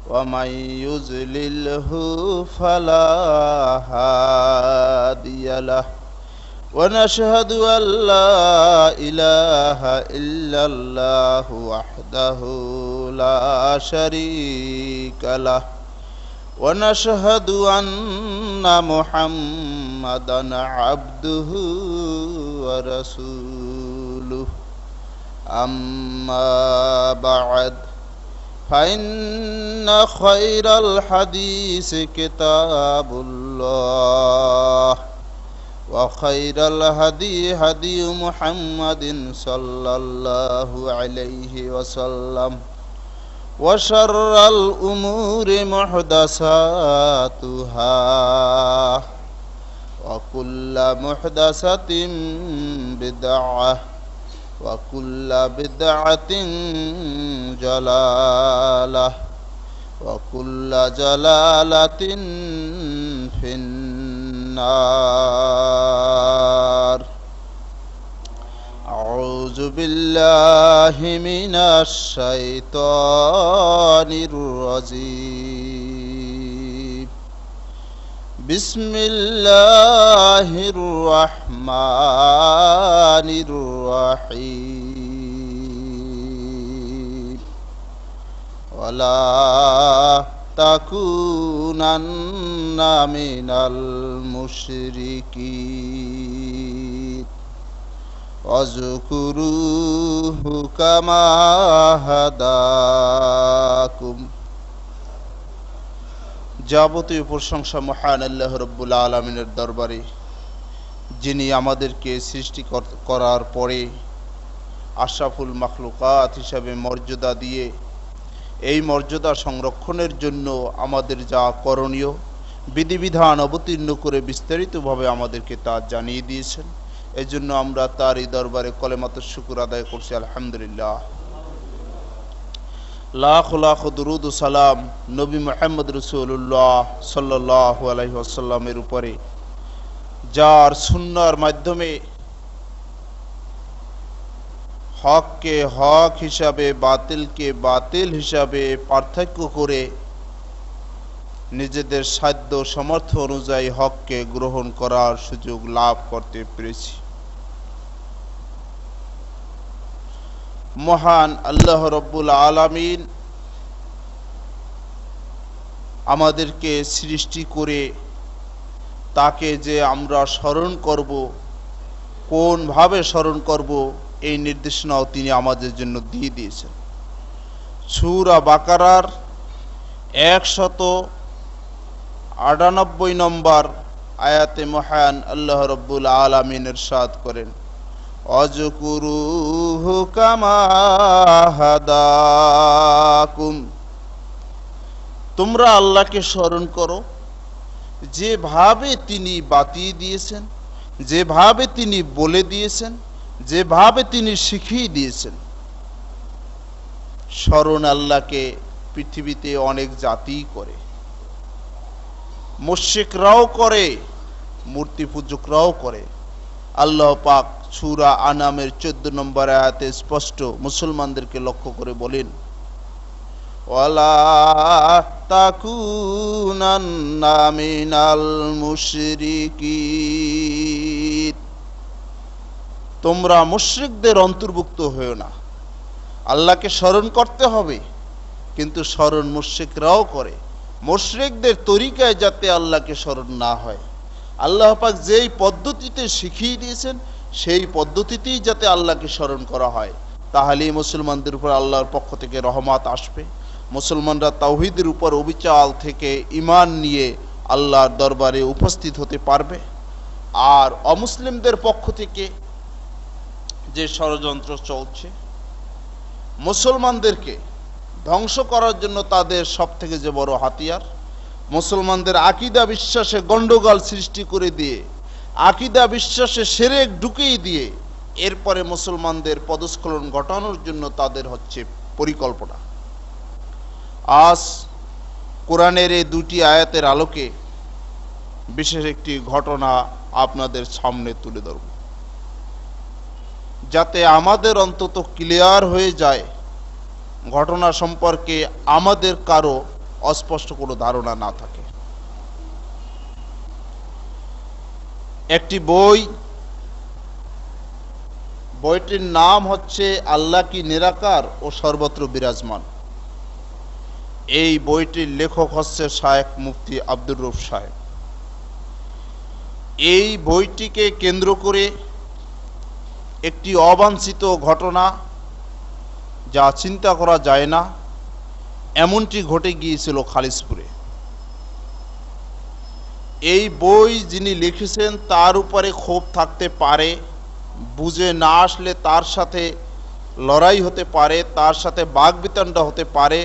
ومن يضلله فلا هادي له ونشهد أن لا إله إلا الله وحده لا شريك له ونشهد أن محمدا عبده ورسوله أما بعد فإن خير الحديث كتاب الله وخير الهدي هدي محمد صلى الله عليه وسلم وشر الأمور محدثاتها وكل محدثة بدعة وكل بدعة ضلالة وكل ضلالة في النار أعوذ بالله من الشيطان الرجيم بسم الله الرحمن الرحيم ولا تكونن من المشركين واذكروه كما هداكم যাবতীয় প্রশংসা মহান আল্লাহ রাব্বুল আলামিনের দরবারে, যিনি আমাদেরকে সৃষ্টি করার পরে আশরাফুল মাখলুকাত হিসাবে মর্যাদা দিয়ে এই মর্যাদা সংরক্ষণের জন্য আমাদের যা করণীয় বিধিবিধান অবতীর্ণ করে বিস্তারিতভাবে আমাদেরকে তা জানিয়ে দিয়েছেন। এজন্য আমরা তার এই দরবারে কলেমাতুশ শুকর আদায় করছি, আলহামদুলিল্লাহ। লাখ লাখ দুরুদ ও সালাম নবী মুহাম্মদ রাসূলুল্লাহ সাল্লাল্লাহু আলাইহি ওয়াসাল্লামের উপরে, যার সুন্নাহর মাধ্যমে হককে হক হিসাবে বাতিলকে বাতিল হিসাবে পার্থক্য করে নিজেদের সাধ্য সামর্থ্য অনুযায়ী হককে গ্রহণ করার সুযোগ লাভ করতে পেরেছি। মহান আল্লাহ রাব্বুল আলামিন আমাদেরকে সৃষ্টি করে তাকে যে আমরা স্মরণ করব, কোন ভাবে স্মরণ করব, এই নির্দেশনাও তিনি আমাদের জন্য দিয়ে দিয়েছেন। সূরা বাকারার 198 নম্বর আয়াতে মহান আল্লাহ রাব্বুল আলামিন ইরশাদ করেন, আযকুরুহু কামা হাদাকুম, তোমরা আল্লাহকে স্মরণ করো যেভাবে তিনি বাতিয়ে দিয়েছেন, যেভাবে তিনি বলে দিয়েছেন, যেভাবে তিনি শিখিয়ে দিয়েছেন। স্মরণ আল্লাহকে পৃথিবীতে অনেক জাতি করে, মুশরিকরাও করে, মূর্তি পূজকরাও করে। আল্লাহ পাক সূরা আনামের 14 নম্বর আয়াতে স্পষ্ট মুসলমানদেরকে লক্ষ্য করে বলেন, ওয়ালা তাকুনান্না মিনাল মুশরিকিন, তোমরা মুশরিকদের অন্তর্ভুক্ত হয়েও না। আল্লাহকে স্মরণ করতে হবে, কিন্তু স্মরণ মুশরিকরাও করে। মুশরিকদের তরিকায় যাতে আল্লাহকে স্মরণ না হয়, আল্লাহ পাক যেই পদ্ধতিতে শিখিয়ে দিয়েছেন সেই পদ্ধতিতেই যাতে আল্লাহকে স্মরণ করা হয়, তাহলেই মুসলমানদের উপর আল্লাহর পক্ষ থেকে রহমত আসবে। মুসলমানরা তাওহীদের উপর অবিচল থেকে ঈমান নিয়ে আল্লাহর দরবারে উপস্থিত হতে পারবে। আর অমুসলিমদের পক্ষ থেকে যে ষড়যন্ত্র চলছে, মুসলমানদেরকে ধ্বংস করার জন্য তাদের সবথেকে যে বড় হাতিয়ার, মুসলমানদের আকীদা বিশ্বাসে গন্ডগোল সৃষ্টি করে দিয়ে, আকীদা বিশ্বাসে শিরক ঢুকিয়ে দিয়ে এরপরে মুসলমানদের পদস্খলন ঘটানোর জন্য তাদের হচ্ছে পরিকল্পনা। আজ কোরআনের এই দুটি আয়াতের আলোকে বিশেষ একটি ঘটনা আপনাদের সামনে তুলে ধরব, যাতে আমাদের অন্তত ক্লিয়ার হয়ে যায় ঘটনা সম্পর্কে আমাদের কারো অস্পষ্ট কোনো ধারণা না থাকে। একটি বইটির নাম হচ্ছে আল্লাহ কি নিরাকার ও সর্বত্র বিরাজমান। এই বইটির লেখক হচ্ছে শায়েখ মুফতি আব্দুর রউফ সাহেব। এই বইটিকে কেন্দ্র করে একটি অবাঞ্ছিত ঘটনা, যা চিন্তা করা যায় না, এমনটি ঘটে গিয়েছিল খালিশপুরে। এই বই যিনি লিখেছেন তার উপরে ক্ষোভ থাকতে পারে, বুঝে না আসলে তার সাথে লড়াই হতে পারে, তার সাথে বাকবিতণ্ডা হতে পারে,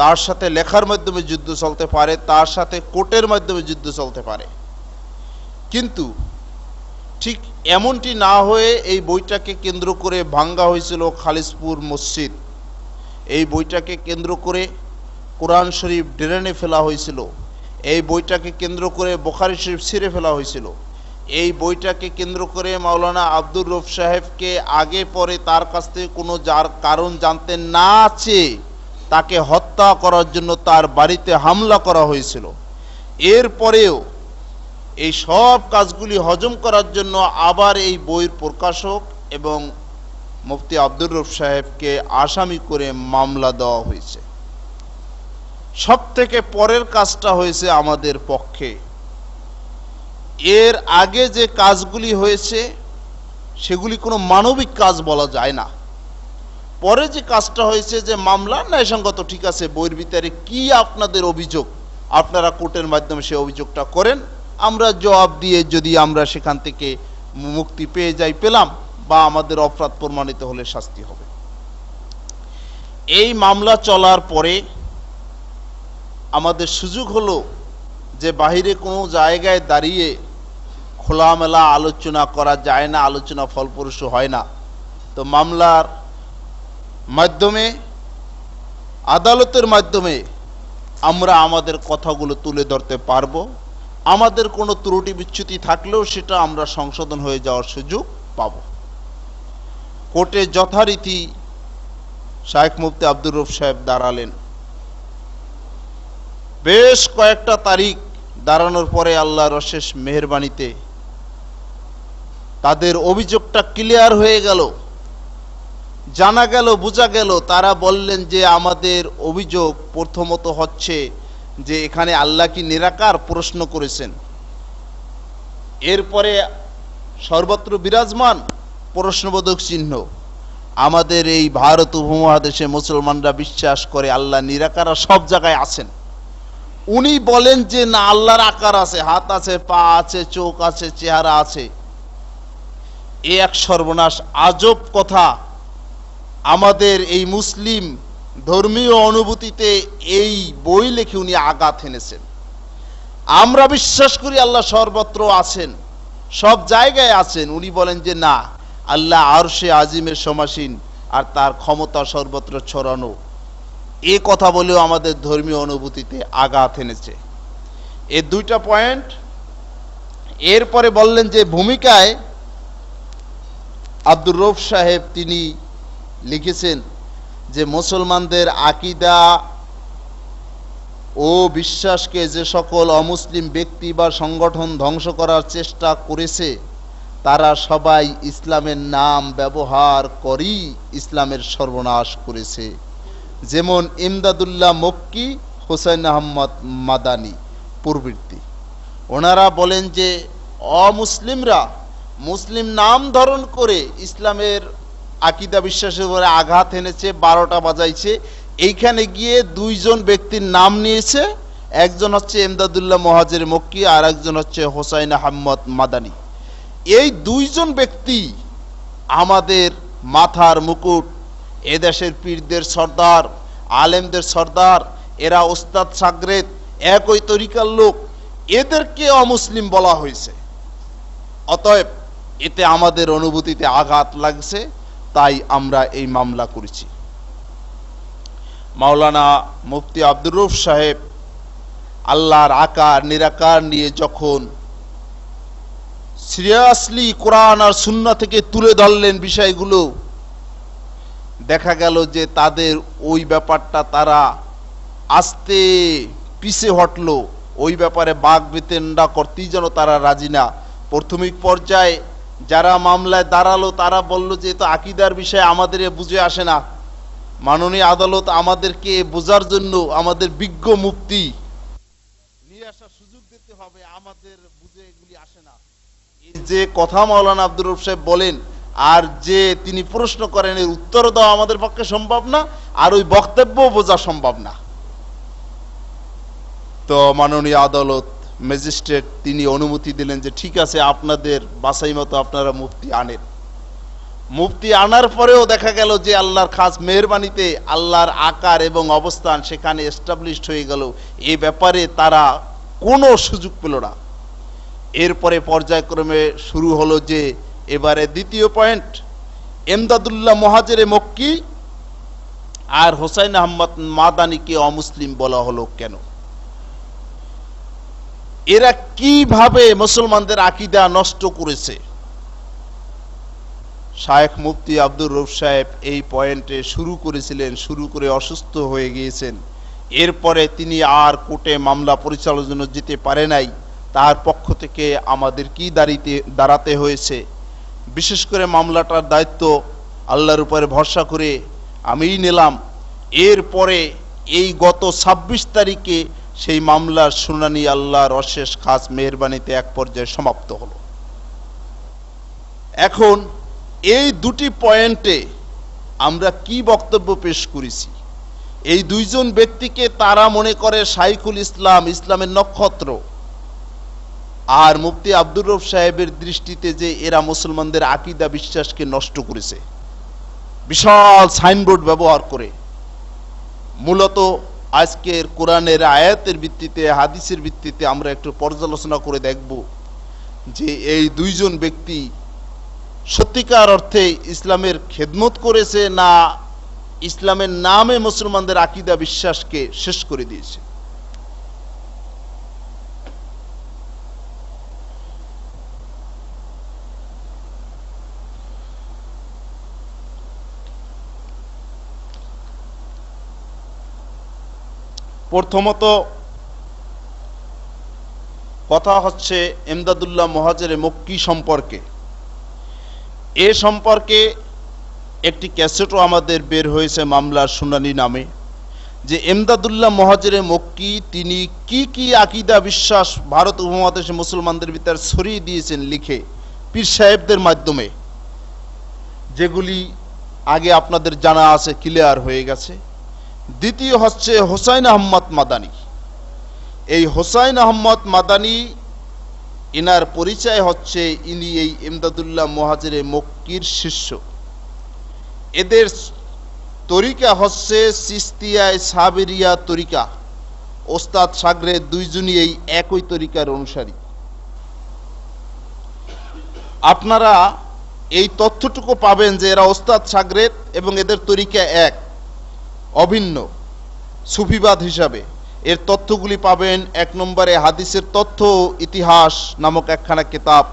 তার সাথে লেখার মাধ্যমে যুদ্ধ চলতে পারে, তার সাথে কোর্টের মাধ্যমে যুদ্ধ চলতে পারে। কিন্তু ঠিক এমনটি না হয়ে এই বইটাকে কেন্দ্র করে ভাঙ্গা হয়েছিল খালিশপুর মসজিদ। এই বইটাকে কেন্দ্র করে কোরআন শরীফ ড্রেনে ফেলা হয়েছিল। এই বইটাকে কেন্দ্র করে বুখারী শরীফ ছিঁড়ে ফেলা হয়েছিল। এই বইটাকে কেন্দ্র করে মাওলানা আব্দুর রউফ সাহেবকে আগে পরে তার কাছ থেকে কোনো যার কারণ জানতে না চেয়ে তাকে হত্যা করার জন্য তার বাড়িতে হামলা করা হয়েছিল। এরপরেও এই সব কাজগুলি হজম করার জন্য আবার এই বইয়ের প্রকাশক এবং মুফতি আব্দুর রউফ সাহেবকে আসামি করে মামলা দেওয়া হয়েছে। সব থেকে পরের কাজটা হয়েছে আমাদের পক্ষে। এর আগে যে কাজগুলি হয়েছে সেগুলি কোনো মানবিক কাজ বলা যায় না। পরে যে কাজটা হয়েছে যে মামলা ন্যায়সঙ্গত, ঠিক আছে, বইয়ের ভিতরে কি আপনাদের অভিযোগ, আপনারা কোর্টের মাধ্যমে সে অভিযোগটা করেন, আমরা জবাব দিয়ে যদি আমরা সেখান থেকে মুক্তি পেয়ে যাই পেলাম, বা আমাদের অপরাধ প্রমাণিত হলে শাস্তি হবে। এই মামলা চলার পরে আমাদের সুযোগ হলো যে বাহিরে কোনো জায়গায় দাঁড়িয়ে খোলামেলা আলোচনা করা যায় না, আলোচনা ফলপ্রসূ হয় না। তো মামলার মাধ্যমে, আদালতের মাধ্যমে আমরা আমাদের কথাগুলো তুলে ধরতে পারবো। আমাদের কোনো ত্রুটি বিচ্যুতি থাকলেও সেটা আমরা সংশোধন হয়ে যাওয়ার সুযোগ পাব। কোর্টে যথারীতি শায়েখ মুফতি আব্দুর রউফ সাহেব দাঁড়ালেন। বেশ কয়েকটা তারিখ দাঁড়ানোর পরে আল্লাহর অশেষ মেহেরবানিতে তাদের অভিযোগটা ক্লিয়ার হয়ে গেল, জানা গেল, বোঝা গেল। তারা বললেন যে আমাদের অভিযোগ প্রথমত হচ্ছে যে এখানে আল্লাহ কি নিরাকার প্রশ্ন করেছেন, এরপরে সর্বত্র বিরাজমান প্রশ্নবোধক চিহ্ন। আমাদের এই ভারত উপমহাদেশে মুসলমানরা বিশ্বাস করে আল্লাহ নিরাকার, সব জায়গায় আছেন। উনি বলেন যে না, আল্লাহর আকার আছে, হাত আছে, পা আছে, চোখ আছে, চেহারা আছে। এ এক সর্বনাশ, আজব কথা। আমাদের এই মুসলিম ধর্মীয় অনুভূতিতে এই বই লিখে উনি আঘাত এনেছেন। আমরা বিশ্বাস করি আল্লাহ সর্বত্র আছেন, সব জায়গায় আছেন। উনি বলেন যে না, আল্লাহ আরশে আজিমের সমাসীন আর তার ক্ষমতা সর্বত্র ছড়ানো। এ কথা বলেও আমাদের ধর্মীয় অনুভূতিতে আঘাত এনেছে। এই দুইটা পয়েন্ট। এরপরে বললেন যে ভূমিকায় আব্দুর রউফ সাহেব তিনি লিখেছেন যে মুসলমানদের আকীদা ও বিশ্বাসকে যে সকল অমুসলিম ব্যক্তি বা সংগঠন ধ্বংস করার চেষ্টা করেছে তারা সবাই ইসলামের নাম ব্যবহার করেই ইসলামের সর্বনাশ করেছে। যেমন ইমদাদুল্লাহ মক্কি, হোসেন আহমদ মাদানী প্রভৃতি। ওনারা বলেন যে অমুসলিমরা মুসলিম নাম ধারণ করে ইসলামের আকীদা বিশ্বাসের উপরে আঘাত এনেছে, 12টা বাজাইছে। এইখানে গিয়ে দুইজন ব্যক্তির নাম নিয়েছে, একজন হচ্ছে ইমদাদুল্লাহ মুহাজির মক্কি আর একজন হচ্ছে হোসেন আহমদ মাদানী। এই দুইজন ব্যক্তি আমাদের মাথার মুকুট, এদেশের পীরদের সর্দার, আলেমদের সর্দার, এরা ওস্তাদ সাগরেদ, একই তরিকার লোক, এদেরকে অমুসলিম বলা হয়েছে। অতএব এতে আমাদের অনুভূতিতে আঘাত লাগছে, তাই আমরা এই মামলা করেছি। মাওলানা মুফতি আব্দুর রউফ সাহেব আল্লাহর আকার নিরাকার নিয়ে যখন সিরিয়াসলি কোরআন আর সুন্নাহ থেকে তুলে ধরলেন বিষয়গুলো, দেখা গেল যে তাদের ওই ব্যাপারটা তারা আস্তে পিছে হটলো, ওই ব্যাপারে বাক বিতণ্ডা করতেই যেন তারা রাজি না। প্রাথমিক পর্যায়ে যারা মামলায় দাঁড়ালো তারা বলল যে তো আকীদার বিষয় আমাদের বুঝে আসে না, মাননীয় আদালত আমাদেরকে বোঝার জন্য আমাদের বিজ্ঞ মুফতি নিয়ে আসার সুযোগ দিতে হবে, আমাদের বুঝে এগুলি আসে না। এই যে কথা মাওলানা আব্দুর রউফ সাহেব বলেন আর যে তিনি প্রশ্ন করেন, এর উত্তর দেওয়া আমাদের পক্ষে সম্ভব না, আর ওই বক্তব্য বোঝা সম্ভব না। তো মাননীয় আদালত ম্যাজিস্ট্রেট তিনি অনুমতি দিলেন যে ঠিক আছে, আপনাদের বাছাই মতো আপনারা মুফতি আনেন। মুফতি আনার পরেও দেখা গেল যে আল্লাহর খাস মেহেরবানিতে আল্লাহর আকার এবং অবস্থান সেখানে এস্টাবলিশড হয়ে গেল, এই ব্যাপারে তারা কোনো সুযোগ পেল না। এরপরে পর্যায়ক্রমে শুরু হলো যে এবারে দ্বিতীয় পয়েন্ট, এমদাদুল্লাহ মুহাজিরে মক্কি আর হোসাইন আহমদ মাদানিকে অমুসলিম বলা হলো কেন? এরা কিভাবে মুসলমানদের আকীদা নষ্ট করেছে? শায়েখ মুফতি আব্দুর রউফ সাহেব এই পয়েন্টে শুরু করেছিলেন, শুরু করে অসুস্থ হয়ে গিয়েছেন। এরপরে তিনি আর কোর্টে মামলা পরিচালনার জন্য যেতে পারে নাই, তার পক্ষ থেকে আমাদের কি দাঁড়াতে হয়েছে। বিশেষ করে মামলাটার দায়িত্ব আল্লাহর উপরে ভরসা করে আমিই নিলাম। এরপরে এই গত ২৬ তারিখে সেই মামলার শুনানি আল্লাহর অশেষ খাস মেহেরবানিতে এক পর্যায়ে সমাপ্ত হলো। এখন এই দুটি পয়েন্টে আমরা কি বক্তব্য পেশ করেছি? এই দুইজন ব্যক্তিকে তারা মনে করে শাইখুল ইসলাম, ইসলামের নক্ষত্র, আর মুফতি আব্দুর রউফ সাহেবের দৃষ্টিতে যে এরা মুসলমানদের আকীদা বিশ্বাসকে নষ্ট করেছে বিশাল সাইনবোর্ড ব্যবহার করে। মূলত আজকের কোরআনের আয়াতের ভিত্তিতে, হাদিসের ভিত্তিতে আমরা একটু পর্যালোচনা করে দেখব যে এই দুইজন ব্যক্তি সত্যিকার অর্থে ইসলামের খেদমত করেছে না ইসলামের নামে মুসলমানদের আকীদা বিশ্বাসকে শেষ করে দিয়েছে। প্রথমত কথা হচ্ছে এমদাদুল্লাহ মুহাজিরে মক্কি সম্পর্কে। এ সম্পর্কে একটি ক্যাসেটও আমাদের বের হয়েছে মামলার শুনানি নামে, যে এমদাদুল্লাহ মুহাজিরে মক্কি তিনি কি কি আকীদা বিশ্বাস ভারত উপমহাদেশে মুসলমানদের ভিতর ছড়িয়ে দিয়েছেন লিখে পীর সাহেবদের মাধ্যমে, যেগুলি আগে আপনাদের জানা আছে, ক্লিয়ার হয়ে গেছে। দ্বিতীয় হচ্ছে হোসাইন আহমদ মাদানি। এই হোসাইন আহমদ মাদানি, ইনার পরিচয় হচ্ছে ইনি এই এমদাদুল্লাহ মুহাজিরে মক্কির শিষ্য। এদের তরিকা হচ্ছে চিশতিয়া সাবেরিয়া তরিকা। ওস্তাদ শাগরেদ দুইজনই এই একই তরিকার অনুসারী। আপনারা এই তথ্যটুকু পাবেন যে এরা ওস্তাদ শাগরেদ এবং এদের তরিকা এক, অভিন্ন সুফিবাদ হিসাবে। এর তথ্যগুলি পাবেন ১ নম্বরে হাদিসের তথ্য ইতিহাস নামক একখানা কিতাব,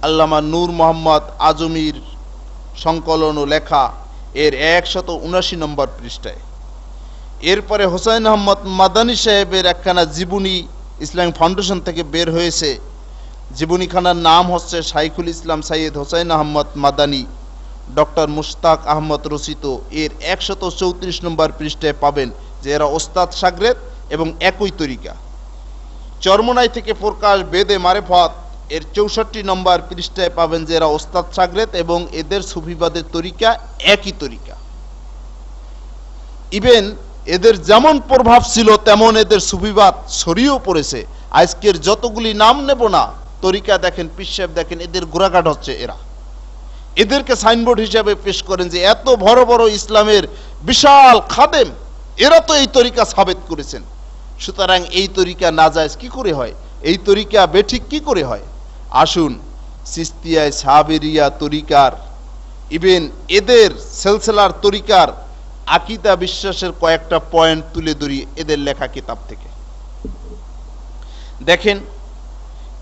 আল্লামা নূর মোহাম্মদ আজমির সংকলন ও লেখা, এর ১৭৯ নম্বর পৃষ্ঠায়। এরপরে হোসাইন আহমদ মাদানী সাহেবের একখানা জীবনী ইসলামিক ফাউন্ডেশন থেকে বের হয়েছে। জীবনীখানার নাম হচ্ছে শাইখুল ইসলাম সৈয়দ হোসাইন আহমদ মাদানী, ডক্টর মুশতাক আহমদ রচিত। এর ১৩৪ নম্বর পৃষ্ঠায় পাবেন যে এরা ওস্তাদ শাগরেদ এবং একই তরিকা। চরমোনাই থেকে প্রকাশ বেদে মারেফত, এর ৬৪ নম্বর পৃষ্ঠায় পাবেন যে এরা ওস্তাদ শাগরেদ এবং এদের সুফিবাদের তরিকা একই তরিকা। ইভেন এদের যেমন প্রভাব ছিল তেমন এদের সুফিবাদ ছড়িয়েও পড়েছে। আজকের যতগুলি নাম নেব না, তরিকা দেখেন, পীর সাহেব দেখেন, এদের গোড়াঘাট হচ্ছে এরা। এদেরকে সাইনবোর্ড হিসাবে পেশ করেন যে এত বড় বড় ইসলামের বিশাল খাদেম, এরা তো এই তরিকা সাবেত করেছেন। সুতরাং এই তরিকা নাজায়েজ কি করে হয়, এই তরিকা বেঠিক কি করে হয়? আসুন চিশতিয়া সাবেরিয়া তরিকার, ইভেন এদের সিলসিলার তরিকার আকীদা বিশ্বাসের কয়েকটা পয়েন্ট তুলে ধরি এদের লেখা কিতাব থেকে। দেখেন,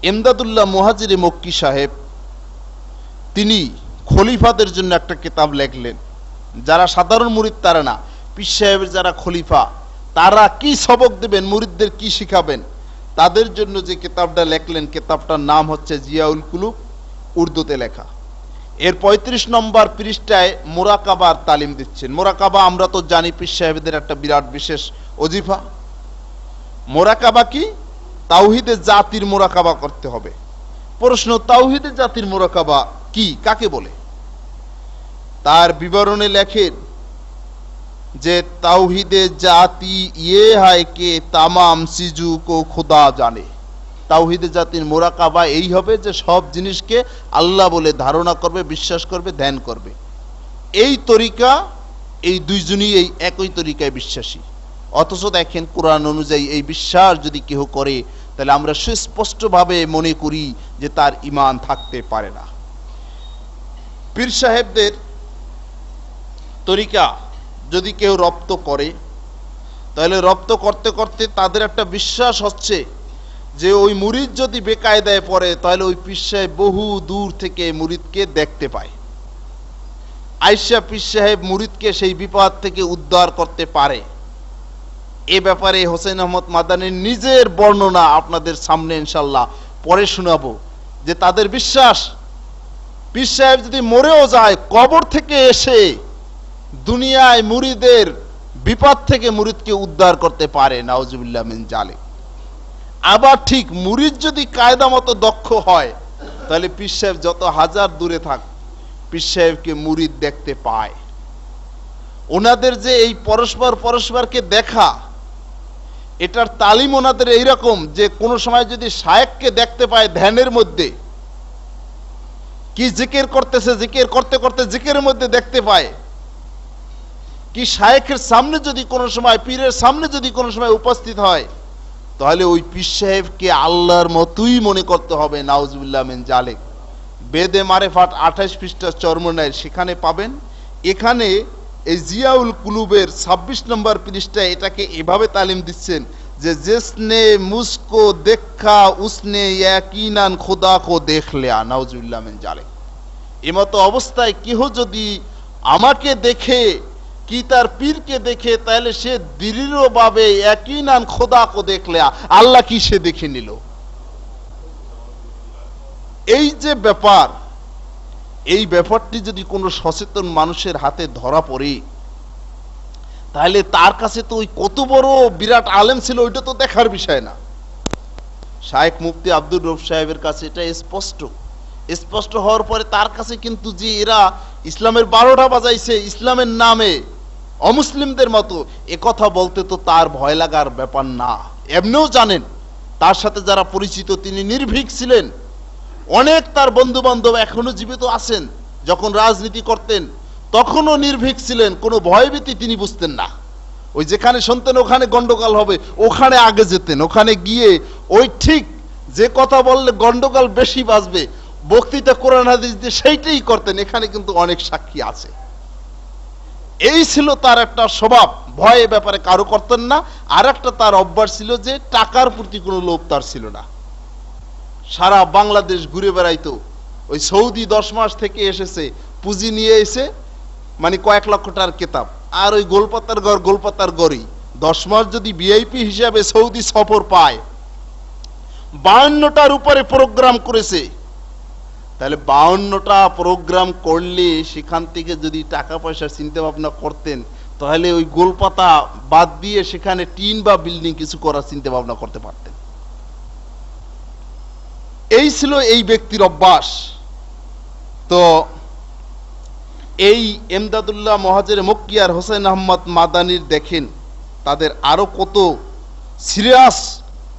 এমদাদুল্লাহ মুহাজিরে মক্কি সাহেব তিনি খলিফাদের জন্য একটা কিতাব লেখলেন। যারা সাধারণ মুরিদ তারা না, পীর সাহেবের যারা খলিফা তারা কি সবক দেবেন, মুরিদদের কি শিখাবেন, তাদের জন্য যে কিতাবটা লেখলেন, কিতাবটার নাম হচ্ছে জিয়াউল কুলুব, উর্দুতে লেখা। এর ৩৫ নম্বর পৃষ্ঠায় মুরাকাবার তালিম দিচ্ছেন। মুরাকাবা আমরা তো জানি পীর সাহেবদের একটা বিরাট বিশেষ ওজিফা। মুরাকাবা কি? তাওহীদে জাতির মুরাকাবা করতে হবে। প্রশ্ন, তাওহীদে জাতির মুরাকাবা কি, কাকে বলে? তার বিবরণে লেখেন যে তাওহীদে জাতি ইয়ে হয় কে তামাম চিজু কো খুদা জানে। তাওহীদে জাতির মুরাকাবা এই হবে যে সব জিনিসকে আল্লাহ বলে ধারণা করবে, বিশ্বাস করবে, ধ্যান করবে। এই তরিকা, এই দুইজনই এই একই তরিকায় বিশ্বাসী। অথচ দেখেন কোরআন অনুযায়ী এই বিশ্বাস যদি কেউ করে তাহলে আমরা সুস্পষ্টভাবে মনে করি যে তার ঈমান থাকতে পারে না। পীর সাহেবদের তরিকা যদি কেউ রপ্ত করে তাহলে রপ্ত করতে করতে তাদের একটা বিশ্বাস হচ্ছে যে ওই মুরিদ যদি বেকায়দায় পড়ে তাহলে ওই পীর সাহেব বহু দূর থেকে মুরিদকে দেখতে পায়। আয়েশা পীর সাহেব মুরিদকে সেই বিপদ থেকে উদ্ধার করতে পারে। এ ব্যাপারে হোসেন আহমদ মাদানীর নিজের বর্ণনা আপনাদের সামনে ইনশাল্লাহ পরে শোনাবো যে তাদের বিশ্বাস পীর সাহেব যদি মরেও যায় কবর থেকে এসে দুনিয়ায় মুরিদের বিপদ থেকে মুরিদকে উদ্ধার করতে পারে। নাউজুবিল্লাহ মিন জালিক। আবার ঠিক মুরিদ যদি কায়দা মতো দক্ষ হয় তাহলে পীর সাহেব যত হাজার দূরে থাক পীর সাহেবকে মুরিদ দেখতে পায়। ওনাদের যে এই পরস্পরকে দেখা, এটার তালিম ওনাদের এইরকম যে কোনো সময় যদি শায়েখকে দেখতে পায় ধ্যানের মধ্যে কি জিকির করতেছে, জিকির করতে করতে জিকিরের মধ্যে দেখতে পায়, কি শায়েখের সামনে যদি কোনো সময়, পীরের সামনে যদি কোনো সময় উপস্থিত হয় তাহলে ওই পীর সাহেবকে আল্লাহর মতোই মনে করতে হবে। নাউজুবিল্লাহ মিন জালিক। বেদে মারেফাত 28 পৃষ্ঠা চরমনায় সেখানে পাবেন। এখানে এই জিয়াউল কুলুবের 26 নম্বর পৃষ্ঠায় এটাকে এভাবে তালিম দিচ্ছেন যে জিসনে মুসকো দেখা উসনে ইয়াকিনান খোদা কো দেখ লিয়া। নাউজুবিল্লাহ মিন জালিক। এমতো অবস্থায় কেহ যদি আমাকে দেখে কি তার পীরকে দেখে তাহলে সে দৃঢ়ভাবে ইয়াকিনান খোদা কো দেখ লিয়া, আল্লাহ কি সে দেখে নিল। এই যে ব্যাপার, এই ব্যাপারটি যদি কোনো সচেতন মানুষের হাতে ধরা পড়ে তাহলে তার কাছে তো ওই কত বড় বিরাট আলেম ছিল ওইটা তো দেখার বিষয় না। শায়েখ মুফতি আব্দুর রউফ সাহেবের কাছে এটা স্পষ্ট হওয়ার পরে তার কাছে কিন্তু যে এরা ইসলামের 12টা বাজাইছে ইসলামের নামে অমুসলিমদের মতো, এ কথা বলতে তো তার ভয় লাগার ব্যাপার না। এমনিও জানেন তার সাথে যারা পরিচিত তিনি নির্ভীক ছিলেন। অনেক তার বন্ধু বান্ধব এখনো জীবিত আছেন, যখন রাজনীতি করতেন তখনও নির্ভীক ছিলেন, কোনো ভয়ভীতি তিনি বুঝতেন না। ওই যেখানে শুনতেন ওখানে গন্ডগোল হবে ওখানে আগে যেতেন, ওখানে গিয়ে ওই ঠিক যে কথা বললে গন্ডগোল বেশি বাজবে বক্তৃতা কোরআন হাদিস দিয়ে সেইটাই করতেন। এখানে কিন্তু অনেক সাক্ষী আছে। এই ছিল তার একটা স্বভাব, ভয় ব্যাপারে কারো করতেন না। আর একটা তার অভ্যাস ছিল যে টাকার প্রতি কোনো লোভ তার ছিল না। সারা বাংলাদেশ ঘুরে বেড়াইতো। ওই সৌদি 10 মাস থেকে এসেছে, পুঁজি নিয়ে এসে মানে কয়েক লক্ষ টাকার কিতাব, আর ওই গোলপাতার গড়ই 10 মাস যদি ভিআইপি হিসাবে সৌদি সফর পায়, 52টার উপরে প্রোগ্রাম করেছে, তাহলে 52টা প্রোগ্রাম করলে সেখান থেকে যদি টাকা পয়সার চিন্তা ভাবনা করতেন তাহলে ওই গোলপাতা বাদ দিয়ে সেখানে টিন বা বিল্ডিং কিছু করার চিন্তা ভাবনা করতে পারতেন। এই ছিল এই ব্যক্তির অভ্যাস। তো এই এমদাদুল্লাহ মহাজের মক্কি আর হোসেন আহমদ মাদানীর দেখেন তাদের আরো কত সিরিয়াস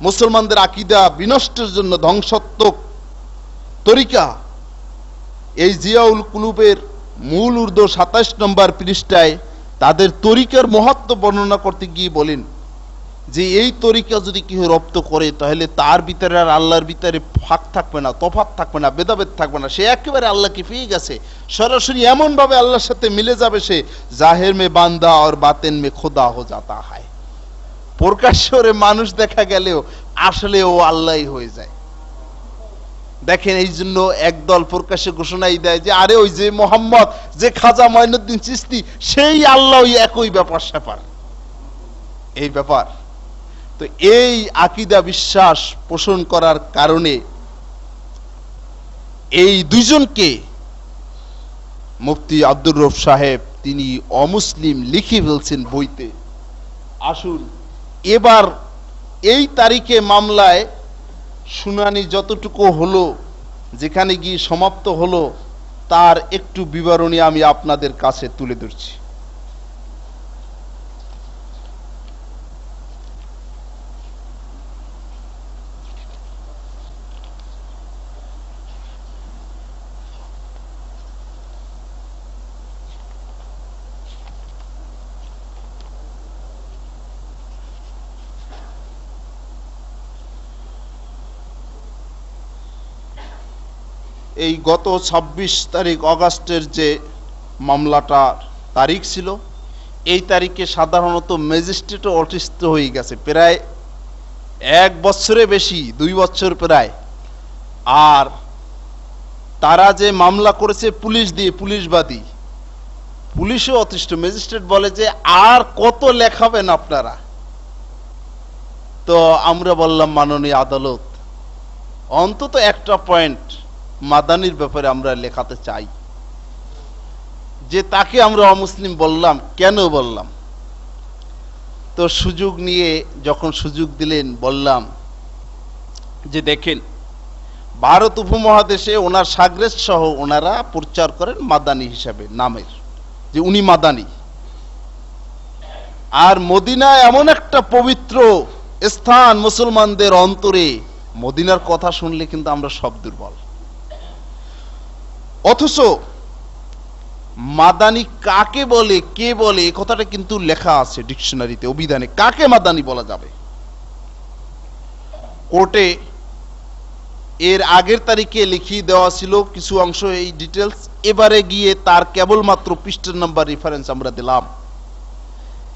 মুসলমানদের আকীদা বিনষ্টের জন্য ধ্বংসাত্মক তরিকা। এই জিয়াউল কুলুবের মূল উর্দু 27 নম্বর পৃষ্ঠায় তাদের তরিকার মহত্ব বর্ণনা করতে গিয়ে বলেন যে এই তরিকা যদি কেউ রপ্ত করে তাহলে তার ভিতরে আর আল্লাহর ভিতরে ফাঁক থাকবে না, তফাৎ থাকবে না, ভেদাভেদ থাকবে না। সে একেবারে আল্লাহকে পেয়ে গেছে, সরাসরি এমন ভাবে আল্লাহর সাথে মিলে যাবে সে জাহের মে বান্দা আর বাতেন মে খোদা হো যাতা হয়। প্রকাশ্যে মানুষ দেখা গেলেও আসলে ও আল্লাহই হয়ে যায়। দেখেন এই জন্য একদল প্রকাশ্যে ঘোষণাই দেয় যে আরে ওই যে মোহাম্মদ, যে খাজা মঈনুদ্দিন চিশতি সেই আল্লাহ, ওই একই ব্যাপার স্যাপার। এই ব্যাপার। তো এই আকীদা বিশ্বাস পোষণ করার কারণে এই দুইজনকে মুফতি আব্দুর রউফ সাহেব তিনি অমুসলিম লিখে ফেলছেন বইতে। আসুন এবার এই তারিখে মামলায় শুনানি যতটুকু হলো, যেখানে গিয়ে সমাপ্ত হলো, তার একটু বিবরণী আমি আপনাদের কাছে তুলে ধরছি। এই গত 26 তারিখ অগাস্টের যে মামলাটার তারিখ ছিল, এই তারিখে সাধারণত ম্যাজিস্ট্রেটও অতিষ্ঠ হয়ে গেছে, প্রায় 1 বছরে বেশি, 2 বছর প্রায়। আর তারা যে মামলা করেছে পুলিশ দিয়ে, পুলিশবাদী, পুলিশও অতিষ্ঠ। ম্যাজিস্ট্রেট বলে যে আর কত লেখাবেন আপনারা। তো আমরা বললাম মাননীয় আদালত, অন্তত একটা পয়েন্ট মাদানির ব্যাপারে আমরা লেখাতে চাই, যে তাকে আমরা অমুসলিম বললাম, কেন বললাম। তো সুযোগ নিয়ে যখন সুযোগ দিলেন, বললাম যে দেখেন, ভারত উপমহাদেশে ওনার সাগরেদ সহ ওনারা প্রচার করেন মাদানি হিসাবে নামের, যে উনি মাদানি। আর মদিনা এমন একটা পবিত্র স্থান মুসলমানদের অন্তরে, মদিনার কথা শুনলে কিন্তু আমরা সব দুর্বল। অথচ মাদানি কাকে বলে, কে বলে, এই কথাটা কিন্তু লেখা আছে ডিকশনারিতে, অভিধানে কাকে মাদানি বলা যাবে। কোর্টে এর আগের তারিখে লিখিয়ে দেওয়া ছিল কিছু অংশ, এই ডিটেলস। এবারে গিয়ে তার কেবলমাত্র পৃষ্ঠার নাম্বার রেফারেন্স আমরা দিলাম,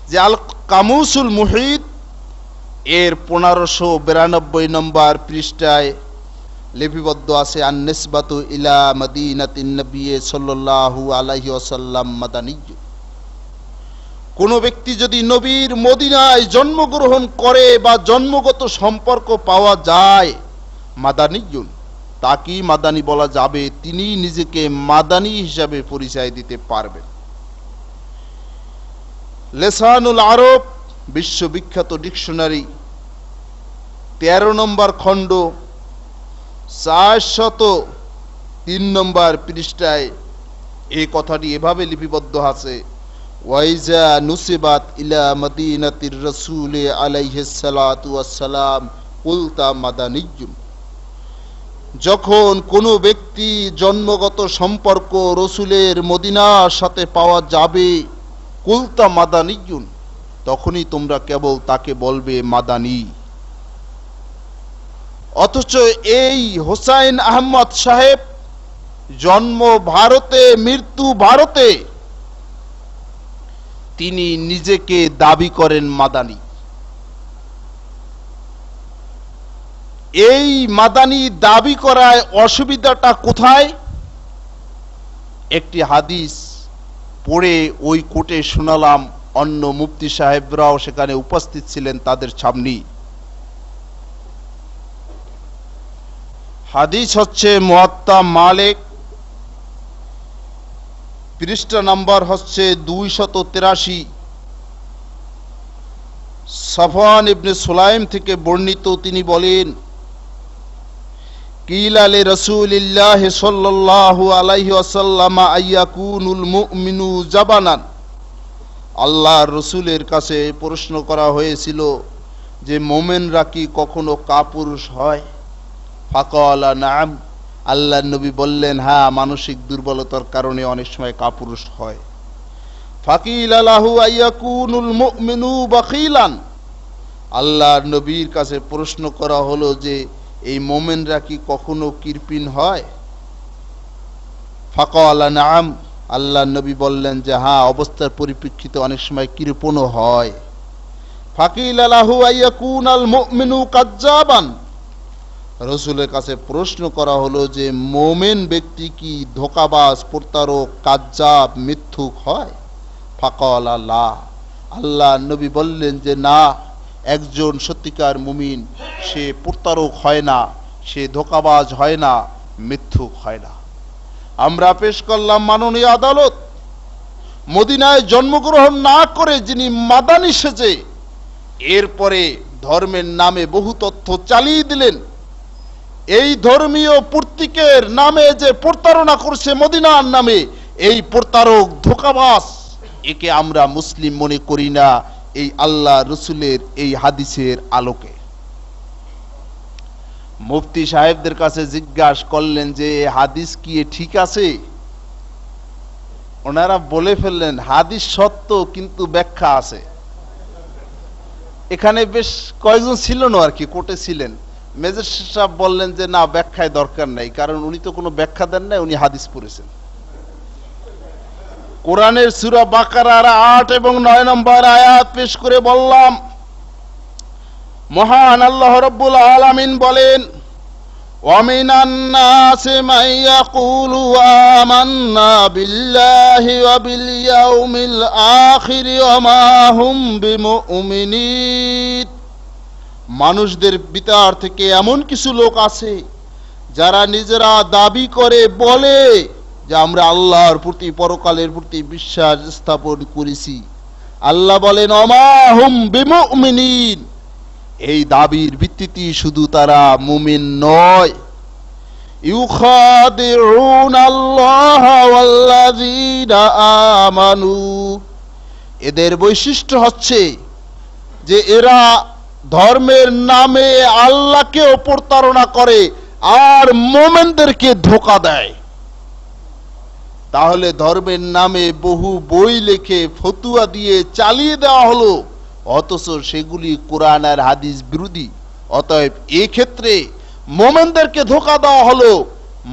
যে আল কামুসুল মুহিত এর 1592 নম্বর পৃষ্ঠায় লিপিবদ্ধ আছে, আন নিসবাতু ইলা মদিনাতিন নবী সাল্লাল্লাহু আলাইহি ওয়াসাল্লাম মাদানিয়্য। কোন ব্যক্তি যদি নবীর মদিনায় জন্মগ্রহণ করে বা জন্মগত সম্পর্ক পাওয়া যায়, মাদানিয়্যুন, তাকেই মাদানি বলা যাবে, তিনি নিজেকে মাদানি হিসাবে পরিচয় দিতে পারবেন। লিসানুল আরব বিশ্ববিখ্যাত ডিকশনারি 13 নম্বর খণ্ড 403 নম্বর পৃষ্ঠায় এই কথাটি এভাবে লিপিবদ্ধ আছে, ওয়াইজা নুসিবাত ইলা মদিনাতির রাসূল আলাইহিস সালাতু ওয়াস সালাম কুলতা মাদানিয়্যুন। যখন কোনো ব্যক্তি জন্মগত সম্পর্ক রসুলের মদিনার সাথে পাওয়া যাবে, কুলতা মাদানিয়্যুন, তখনই তোমরা কেবল তাকে বলবে মাদানি। অথচ এই হোসাইন আহমদ সাহেব জন্ম ভারতে, মৃত্যু ভারতে, তিনি নিজেকে দাবি করেন মাদানি। এই মাদানি দাবি করায় অসুবিধাটা কোথায়? একটি হাদিস পড়ে ওই কোর্টে শোনালাম, অন্য মুফতি সাহেবরাও সেখানে উপস্থিত ছিলেন তাদের সামনে। হাদিস হচ্ছে মুয়াত্তা মালিক, পৃষ্ঠা নাম্বার হচ্ছে 283। সাফওয়ান ইবনে সুলাইম থেকে বর্ণিত, তিনি বলেন, কিলা লি রাসূলিল্লাহ সাল্লাল্লাহু আলাইহি ওয়াসাল্লাম আইয়াকুনুল মুমিনু জাবানান। আল্লাহর রাসূলের কাছে প্রশ্ন করা হয়েছিল যে মুমিনরা কি কখনো কাপুরুষ হয়? ফাকালা নাম, আল্লাহর নবী বললেন, হ্যাঁ, মানসিক দুর্বলতার কারণে অনেক সময় কাপুরুষ হয়। ফাকিলা লাহু আইয়াকুনুল মুমিনু বাখিলান। আল্লাহর নবীর কাছে প্রশ্ন করা হলো যে এই মুমিনরা কি কখনো কৃপণ হয়? ফাকালা নাম, আল্লাহর নবী বললেন যে হ্যাঁ, অবস্থার পরিপ্রেক্ষিতে অনেক সময় কৃপণও হয়। ফাকিলা লাহু আইয়াকুনাল মুমিনু কাজ্জাবান। রাসূলের কাছে প্রশ্ন করা হলো যে মুমিন ব্যক্তি কি ধোঁকাবাজ, প্রতারক, কাজ্জাব, মিথ্যুক হয়? ফাকালা লা, আল্লাহ নবী বললেন যে না, একজন সত্যিকার মুমিন সে প্রতারক হয় না, সে ধোঁকাবাজ হয় না, মিথ্যুক হয় না। আমরা পেশ করলাম মাননীয় আদালত, মদিনায় জন্মগ্রহণ না করে যিনি মাদানী সেজে এরপরে ধর্মের নামে বহু তথ্য চালিয়ে দিলেন, এই ধর্মীয় প্রতীকের নামে যে প্রতারণা করছে মদিনার নামে, এই প্রতারক ধোঁকাবাজ, একে আমরা মুসলিম মনে করি না এই আল্লাহ রসুলের এই হাদিসের আলোকে। মুফতি সাহেবদের কাছে জিজ্ঞাসা করলেন যে হাদিস কি ঠিক আছে? ওনারা বলে ফেললেন হাদিস সত্য, কিন্তু ব্যাখ্যা আছে। এখানে বেশ কয়েকজন ছিল না আর কি, কোর্টে ছিলেন। ম্যাজিস্ট্রেট সাহেব বললেন যে না, ব্যাখ্যায় দরকার নাই, কারণ উনি তো কোনো ব্যাখ্যা দেন নাই, উনি হাদিস পড়েছেন। কোরআনের সূরা বাকারার 8 এবং 9 নম্বর আয়াত পেশ করে বললাম, মহান আল্লাহ রাব্বুল আলামিন বলেন, وَمِنَ النَّاسِ مَن يَقُولُ آمَنَّا بِاللَّهِ وَبِالْيَوْمِ الْآخِرِ وَمَا هُمْ بِمُؤْمِنِينَ। মানুষদের ভিতর থেকে এমন কিছু লোক আছে যারা নিজেরা দাবি করে বলে যে আমরা আল্লাহর প্রতি, পরকালের প্রতি বিশ্বাস স্থাপন করেছি। আল্লাহ বলেন ওমা হুম বিমুমিনিন, এই দাবির ভিত্তিতে শুধু তারা মুমিন নয়। ইউখাদিউনাল্লাহ ওয়াল্লাযীনা আমানু, এদের বৈশিষ্ট্য হচ্ছে যে এরা ধর্মের নামে আল্লাহকে প্রতারণা করে আর মুমিনদেরকে ধোঁকা দেয়। তাহলে ধর্মের নামে বহু বই লিখে ফতুয়া দিয়ে চালিয়ে দেওয়া হলো, অথচ সেগুলি কোরআন আর হাদিস বিরোধী। অতএব এই ক্ষেত্রে মুমিনদেরকে ধোঁকা দেওয়া হলো।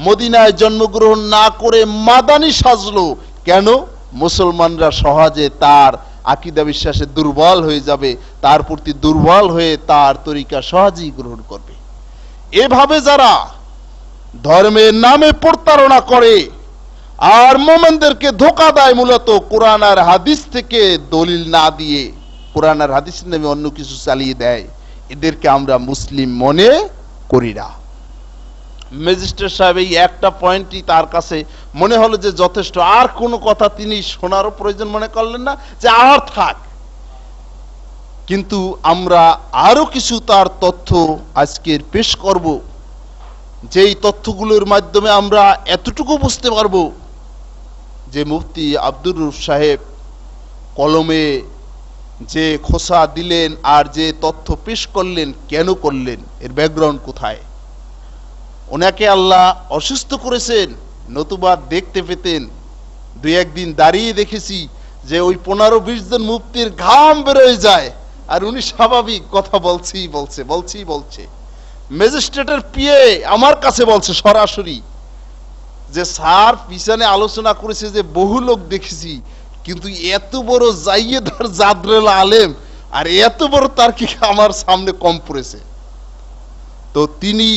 মদিনায় জন্মগ্রহণ না করে মাদানী সাজলো কেন? মুসলমানরা সহজে তার আকীদা বিশ্বাসে দুর্বল হয়ে যাবে, তার প্রতি দুর্বল হয়ে তার তরিকা সহজেই গ্রহণ করবে। এভাবে যারা ধর্মের নামে প্রতারণা করে আর মুমিনদেরকে ধোঁকা দেয়, মূলত কোরআন আর হাদিস থেকে দলিল না দিয়ে কোরআন আর হাদিসের নামে অন্য কিছু চালিয়ে দেয়, এদেরকে আমরা মুসলিম মনে করি না। ম্যাজিস্ট্রেট সাহেব এই একটা পয়েন্টই তার কাছে মনে হলো যে যথেষ্ট, আর কোনো কথা তিনি শোনারও প্রয়োজন মনে করলেন না, যে আর থাক। কিন্তু আমরা আরো কিছু তার তথ্য আজকের পেশ করব, যেই তথ্যগুলোর মাধ্যমে আমরা এতটুকু বুঝতে পারবো যে মুফতি আব্দুর রউফ সাহেব কলমে যে খোসা দিলেন আর যে তথ্য পেশ করলেন, কেন করলেন, এর ব্যাকগ্রাউন্ড কোথায়। ওনাকে আল্লাহ অসুস্থ করেছেন, নতুবা দেখতে পেতেন। দুই একদিন দাঁড়িয়ে দেখেছি যে ওই 15-20 জন মুফতির ঘাম বেরোয় যায়, আর উনি স্বাভাবিক কথা বলছে। ম্যাজিস্ট্রেটের পিএ আমার কাছে বলছে সরাসরি যে স্যার পিছনে আলোচনা করেছে যে বহু লোক দেখেছি, কিন্তু এত বড় জাইয়েদ আর জাদরেল আলেম আর এত বড় তার্কিক আমার সামনে কম পড়েছে। তো তিনি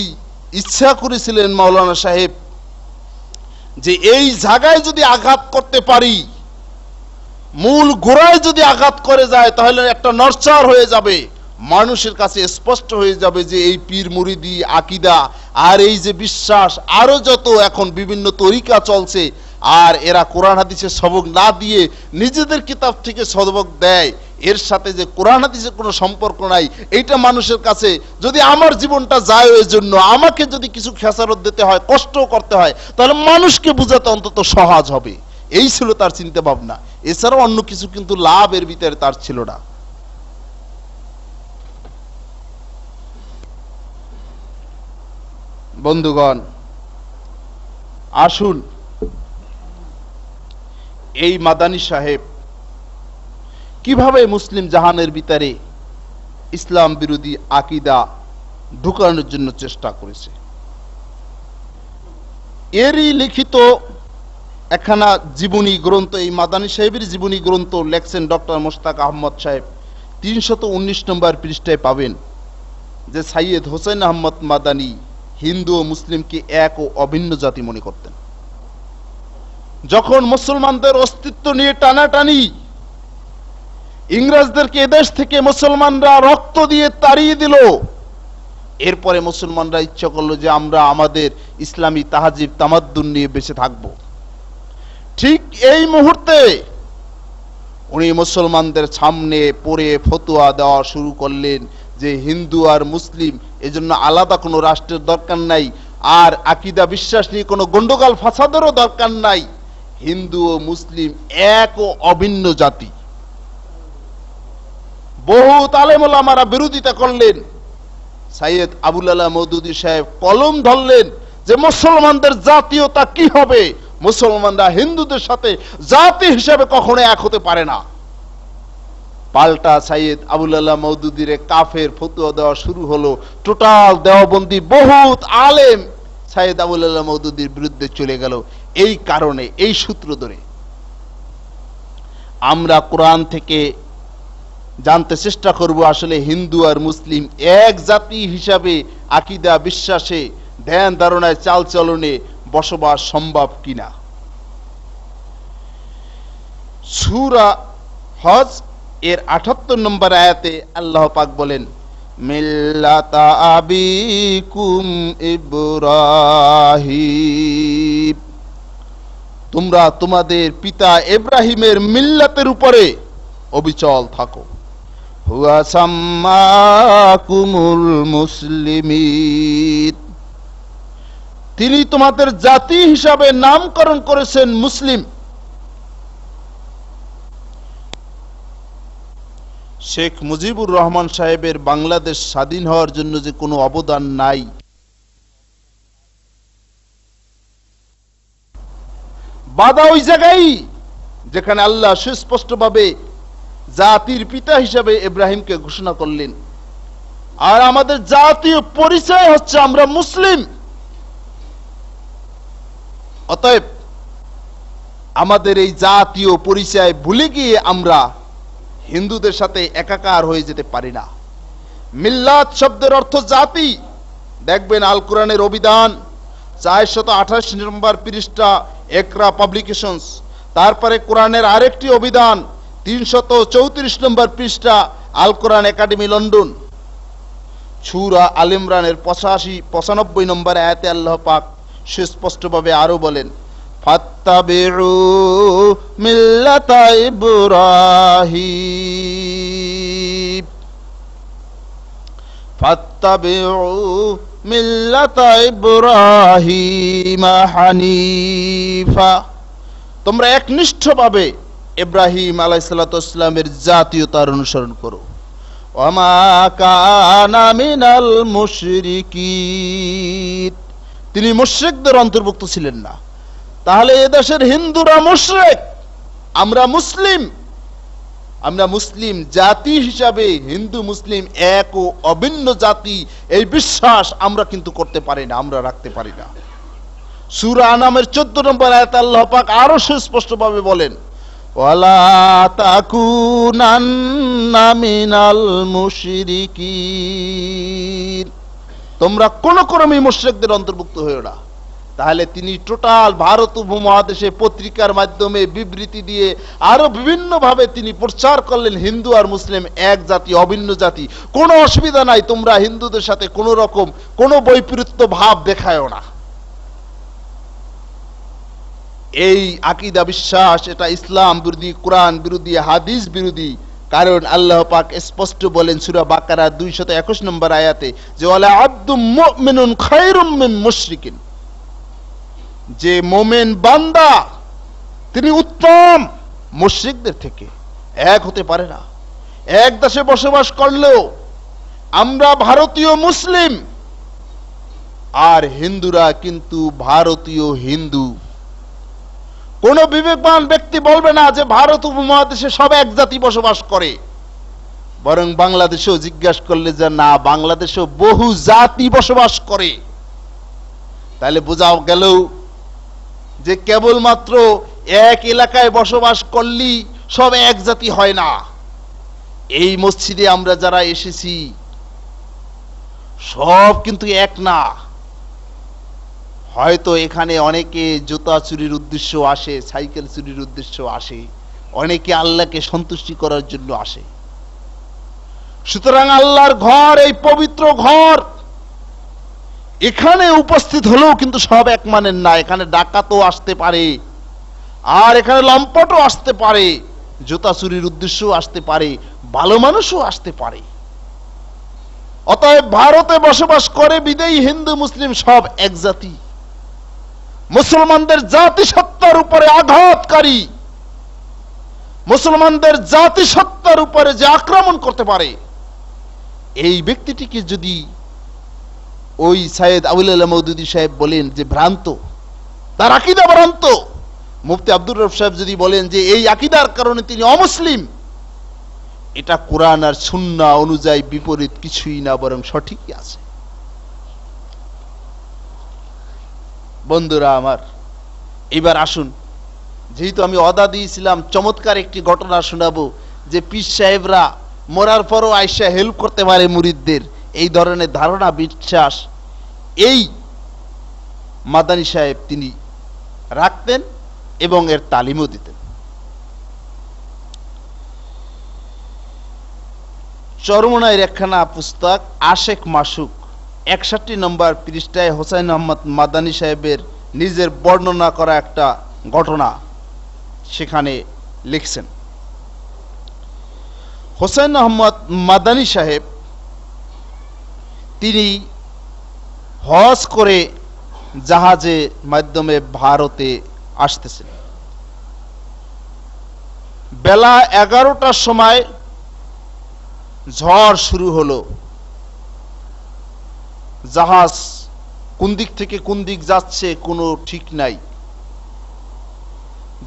ইচ্ছা করেছিলেন মাওলানা সাহেব যে এই জায়গায় যদি আঘাত করতে পারি, মূল গোড়ায় যদি আঘাত করে যায়, তাহলে একটা নরচার হয়ে যাবে, মানুষের কাছে স্পষ্ট হয়ে যাবে যে এই পীর মুরিদি আকীদা আর এই যে বিশ্বাস আরো যত এখন বিভিন্ন তরিকা চলছে, আর এরা কোরআন হাদিসের সবক না দিয়ে নিজেদের কিতাব থেকে সবক দেয়, এর সাথে যে কোরআন হাদিসের কোনো সম্পর্ক নাই, এইটা মানুষের কাছে যদি আমার জীবনটা যায় ওই জন্য আমাকে যদি কিছু খেসারত দিতে হয়, কষ্ট করতে হয়, তাহলে মানুষকে বোঝাতে অন্তত সহজ হবে। এই ছিল তার চিন্তা ভাবনা, এছাড়াও অন্য কিছু কিন্তু লাভ এর ভিতরে তার ছিল না। বন্ধুগণ, আসুন এই মাদানী সাহেব কিভাবে মুসলিম জাহানের ভিতরে ইসলাম বিরোধী আকীদা ঢুকানোর জন্য চেষ্টা করেছে, এরই লিখিত একখানা জীবনী গ্রন্থ, এই মাদানী সাহেবের জীবনী গ্রন্থ লেখছেন ডক্টর মোশতাক আহমদ সাহেব। 319 নম্বর পৃষ্ঠায় পাবেন যে সাইয়েদ হোসেন আহমদ মাদানী হিন্দু ও মুসলিমকে এক ও অভিন্ন জাতি মনে করতেন। যখন মুসলমানদের অস্তিত্ব নিয়ে টানাটানি, ইংরেজদেরকে এদেশ থেকে মুসলমানরা রক্ত দিয়ে তাড়িয়ে দিল। এরপরে মুসলমানরা ইচ্ছা করলো যে আমরা আমাদের ইসলামী তাহাজিব তামাদ্দুন নিয়ে বেঁচে থাকব। ঠিক এই মুহূর্তে উনি মুসলমানদের সামনে পড়ে ফতোয়া দেওয়া শুরু করলেন যে হিন্দু আর মুসলিম এজন্য আলাদা কোনো রাষ্ট্রের দরকার নাই, আর আকীদা বিশ্বাস নিয়ে কোনো গন্ডগোল ফাসাদেরও দরকার নাই। হিন্দু ও মুসলিম এক ও অভিন্ন জাতি। বহুত আলেম ওলামারা বিরোধিতা করলেন। সৈয়দ আবুল আলা মওদুদী সাহেব কলম ধরলেন যে মুসলমানদের জাতীয়তা কি হবে, মুসলমানরা হিন্দুদের সাথে জাতি হিসেবে কখনো এক হতে পারে না। পাল্টা সৈয়দ আবুল আলা মওদুদীর কাফের ফতোয়া দেওয়া শুরু হলো। টোটাল দেওবন্দি বহুত আলেম সৈয়দ আবুল আলা মওদুদীর বিরুদ্ধে চলে গেল। এই কারণে, এই সূত্র ধরে আমরা কোরআন থেকে জানতে চেষ্টা করব আসলে হিন্দু আর মুসলিম এক জাতি হিসাবে আকীদা বিশ্বাসে, ধ্যান ধারণায়, চালচলনে বসবাস সম্ভব কিনা। সূরা হজ এর ৭৮ নম্বর আয়াতে আল্লাহ পাক বলেন, মিল্লাতা আবিকুম ইব্রাহিম, তোমরা তোমাদের পিতা ইব্রাহিমের মিল্লাতের উপরে অবিচল থাকো। হুয়া সাম্মাকুমুল মুসলিমিন, তিনি তোমাদের জাতি হিসাবে নামকরণ করেছেন মুসলিম। শেখ মুজিবুর রহমান সাহেবের বাংলাদেশ স্বাধীন হওয়ার জন্য যে কোনো অবদান নাই, বাধা ওই জায়গায় যেখানে আল্লাহ সুস্পষ্টভাবে জাতির পিতা হিসাবে ইব্রাহিমকে ঘোষণা করলেন। আর আমাদের জাতীয় পরিচয় হচ্ছে আমরা মুসলিম। অতএব আমাদের এই জাতীয় পরিচয় ভুলে গিয়ে আমরা হিন্দুদের সাথে একাকার হয়ে যেতে পারি না। মিল্লাত শব্দের অর্থ জাতি। দেখবেন আল কোরআনের অভিধান ৪২৮ নম্বর পৃষ্ঠা, একরা পাবলিকেশনস। তারপরে কোরআনের আরেকটি অভিধান ৩৩৪ নম্বর পৃষ্ঠা, আল কোরআন একাডেমি লন্ডন। সূরা আল ইমরানের ৮৫-৯৫ নম্বর আয়াতে আল্লাহ পাক সুস্পষ্টভাবে আরো বলেন, ফাত্তাবিউ মিল্লাতা ইব্রাহিম, ফাত্তাবিউ মিল্লাতা ইব্রাহিম হানিফা, তোমরা একনিষ্ঠভাবে ইব্রাহিম আলাইহিস সালামের জাতীয়তার অনুসরণ করো। ওয়া কানা মিনাল মুশরিকিন, তিনি মুশরিকদের অন্তর্ভুক্ত ছিলেন না। তাহলে এদেশের হিন্দুরা মুশরিক, আমরা মুসলিম। আমরা মুসলিম জাতি হিসাবে হিন্দু মুসলিম এক ও অভিন্ন জাতি, এই বিশ্বাস আমরা কিন্তু করতে পারি না, আমরা রাখতে পারি না। সূরা আনামের 14 নম্বর আয়াতে আল্লাহ পাক আরো সুস্পষ্টভাবে বলেন, ওয়ালা তাকুনান্না মিনাল মুশরিকিন, তোমরা কোন ক্রমে মুশরিকদের অন্তর্ভুক্ত হয়ো না। তাহলে তিনি টোটাল ভারত উপমহাদেশে পত্রিকার মাধ্যমে বিবৃতি দিয়ে আরো বিভিন্ন ভাবে তিনি প্রচার করলেন হিন্দু আর মুসলিম এক জাতি, অভিন্ন জাতি। কোনো অসুবিধা নাই, তোমরা হিন্দুদের সাথে কোন রকম কোন বৈপরীত্য ভাব দেখায়ও না। এই আকীদা বিশ্বাস এটা ইসলাম বিরোধী, কোরআন বিরোধী, হাদিস বিরোধী। কারণ আল্লাহ পাক স্পষ্ট বলেন সূরা বাকারা 221 নম্বর আয়াতে যে ওয়ালা আবদুম মুমিনুন খায়রুম মিন মুশরিকিন, যে মুমিন বান্দা তিনি উত্তম মুশরিকদের থেকে। এক হতে পারে না। এক দেশে বসবাস করলেও আমরা ভারতীয় মুসলিম, আর হিন্দুরা কিন্তু ভারতীয় হিন্দু। কোন বিবেকবান ব্যক্তি বলবে না যে ভারত উপমহাদেশে সব এক জাতি বসবাস করে। বরং বাংলাদেশেও জিজ্ঞাসা করলে যে না, বাংলাদেশেও বহু জাতি বসবাস করে। তাহলে বোঝাও গেল যে কেবলমাত্র এক এলাকায় বসবাস করলেই সব এক জাতি হয় না। এই মসজিদে আমরা যারা এসেছি সব কিন্তু এক না। হয়তো এখানে অনেকে জুতা চুরির উদ্দেশ্য আসে, সাইকেল চুরির উদ্দেশ্য আসে, অনেকে আল্লাহকে সন্তুষ্টি করার জন্য আসে। সুতরাং আল্লাহর ঘর, এই পবিত্র ঘর, এখানে উপস্থিত হলেও কিন্তু সব এক মানের না। এখানে ডাকাতও আসতে পারে, আর এখানে লম্পটও আসতে পারে, জুতা চুরির উদ্দেশ্যও আসতে পারে, ভালো মানুষও আসতে পারে। অতএব ভারতে বসবাস করে বিদেয়ী হিন্দু মুসলিম সব এক জাতি। মুসলমানদের জাতিসত্তার উপরে আঘাতকারী, মুসলমানদের জাতিসত্তার উপরে যে আক্রমণ করতে পারে, এই ব্যক্তিটিকে যদি ওই সাইয়েদ আবুল আলা মওদুদী সাহেব বলেন যে ভ্রান্ত, তার আকীদা ভ্রান্ত, মুফতি আব্দুর রব সাহেব যদি বলেন যে এই আকীদার কারণে তিনি অমুসলিম, এটা কোরআন আর সুন্নাহ অনুযায়ী বিপরীত কিছুই না, বরং সঠিকই আছে। বন্ধুরা আমার, এবার আসুন, যেহেতু আমি ওয়াদা দিয়েছিলাম চমৎকার একটি ঘটনা শোনাবো, যে পীর সাহেবরা মরার পরও আয়েশা হেল্প করতে পারে মুরিদদের, এই ধরনের ধারণা বিশ্বাস এই মাদানী সাহেব তিনি রাখতেন এবং এর তালিমও দিতেন। চরমোনাইয়ের একখানা পুস্তক আশেক মাসুক 61 নম্বর পৃষ্ঠায় হোসাইন আহমদ মাদানী সাহেবের নিজের বর্ণনা করা একটা ঘটনা সেখানে লিখছেন। হোসেন আহমদ মাদানী সাহেব তিনি হজ করে জাহাজের মাধ্যমে ভারতে আসতেছেন। বেলা 11টার সময় ঝড় শুরু হলো। জাহাজ কোন দিক থেকে কোন দিক যাচ্ছে কোনো ঠিক নাই।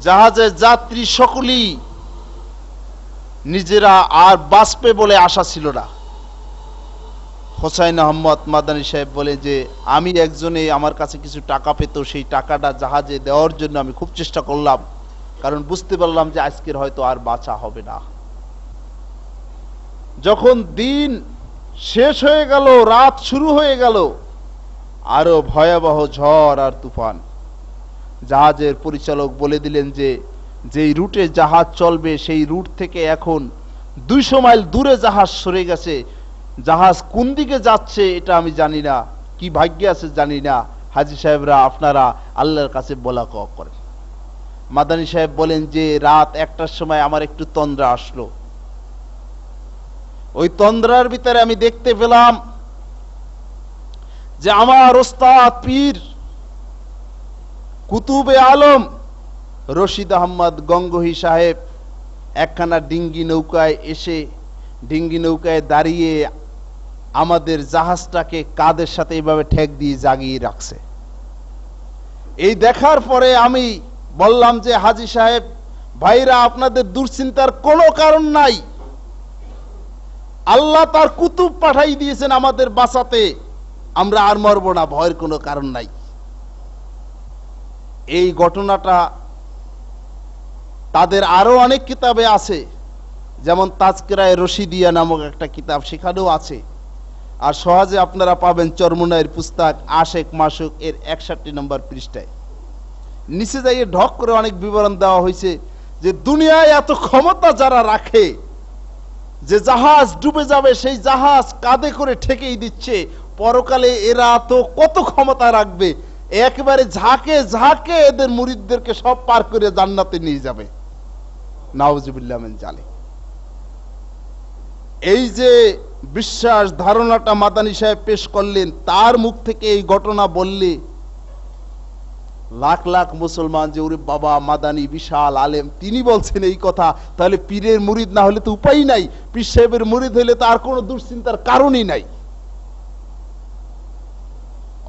জাহাজের যাত্রী সকলেই নিজেরা আর বাঁচবে বলে আশা ছিল না। হোসাইন আহমদ মাদানী সাহেব বলে যে আমি একজনে আমার কাছে কিছু টাকা পেত, সেই টাকাটা জাহাজে দেওয়ার জন্য আমি খুব চেষ্টা করলাম, কারণ বুঝতে পারলাম যে আজকের হয়তো আর বাঁচা হবে না। যখন দিন শেষ হয়ে গেল, রাত শুরু হয়ে গেল, আরো ভয়াবহ ঝড় আর তুফান। জাহাজের পরিচালক বলে দিলেন যে যেই রুটে জাহাজ চলবে সেই রুট থেকে এখন 200 মাইল দূরে জাহাজ সরে গেছে। জাহাজ কোন দিকে যাচ্ছে এটা আমি জানি না, কি ভাগ্যে আছে জানি না। হাজী সাহেবরা আপনারা আল্লাহর কাছে বলা কওয়া করেন। মাদানী সাহেব বলেন যে রাত 1টার সময় আমার একটু তন্দ্রা আসলো। ওই তন্দ্রার ভিতরে আমি দেখতে পেলাম যে আমার ওস্তাদ পীর কুতুবে আলম রশিদ আহমদ গঙ্গোহী সাহেব একখানা ডিঙ্গি নৌকায় এসে ডিঙ্গি নৌকায় দাঁড়িয়ে আমাদের জাহাজটাকে কাদের সাথে এইভাবে ঠেক দিয়ে জাগিয়ে রাখছে। এই দেখার পরে আমি বললাম যে হাজী সাহেব ভাইরা, আপনাদের দুশ্চিন্তার কোনো কারণ নাই, আল্লাহ তার কুতুব পাঠাই দিয়েছেন আমাদের বাঁচাতে, আমরা আর মরব না, ভয়ের কোনো কারণ নাই। এই ঘটনাটা তাদের আরো অনেক কিতাবে আছে, যেমন তাজকিরায়ে রশিদিয়া নামক একটা কিতাব, সেখানেও আছে। আর সহজে আপনারা পাবেন চরমোনাইয়ের পুস্তক আশেক মাসুক এর 61 নম্বর পৃষ্ঠায়। নিচে যাইয়ে ঢক করে অনেক বিবরণ দেওয়া হয়েছে যে দুনিয়ায় এত ক্ষমতা যারা রাখে যে জাহাজ ডুবে যাবে সেই জাহাজ কাঁধে করে ঠেকেই দিচ্ছে, পরকালে এরা তো কত ক্ষমতা রাখবে, একেবারে ঝাঁকে ঝাঁকে এদের মুরিদদেরকে সব পার করে জান্নাতে নিয়ে যাবে। নাউজুবিল্লাহ মিন জালিক। এই যে বিশ্বাস ধারণাটা মাদানী সাহেব পেশ করলেন, তার মুখ থেকে এই ঘটনা বললে লাখ লাখ মুসলমান যে ওরে বাবা মাদানী বিশাল আলেম, তিনি বলছেন এই কথা, তাহলে পীরের মুরিদ না হলে তো উপায় নাই, পীর সাহেবের মুরিদ হলে তো আর কোনো দুশ্চিন্তার কারণই নাই।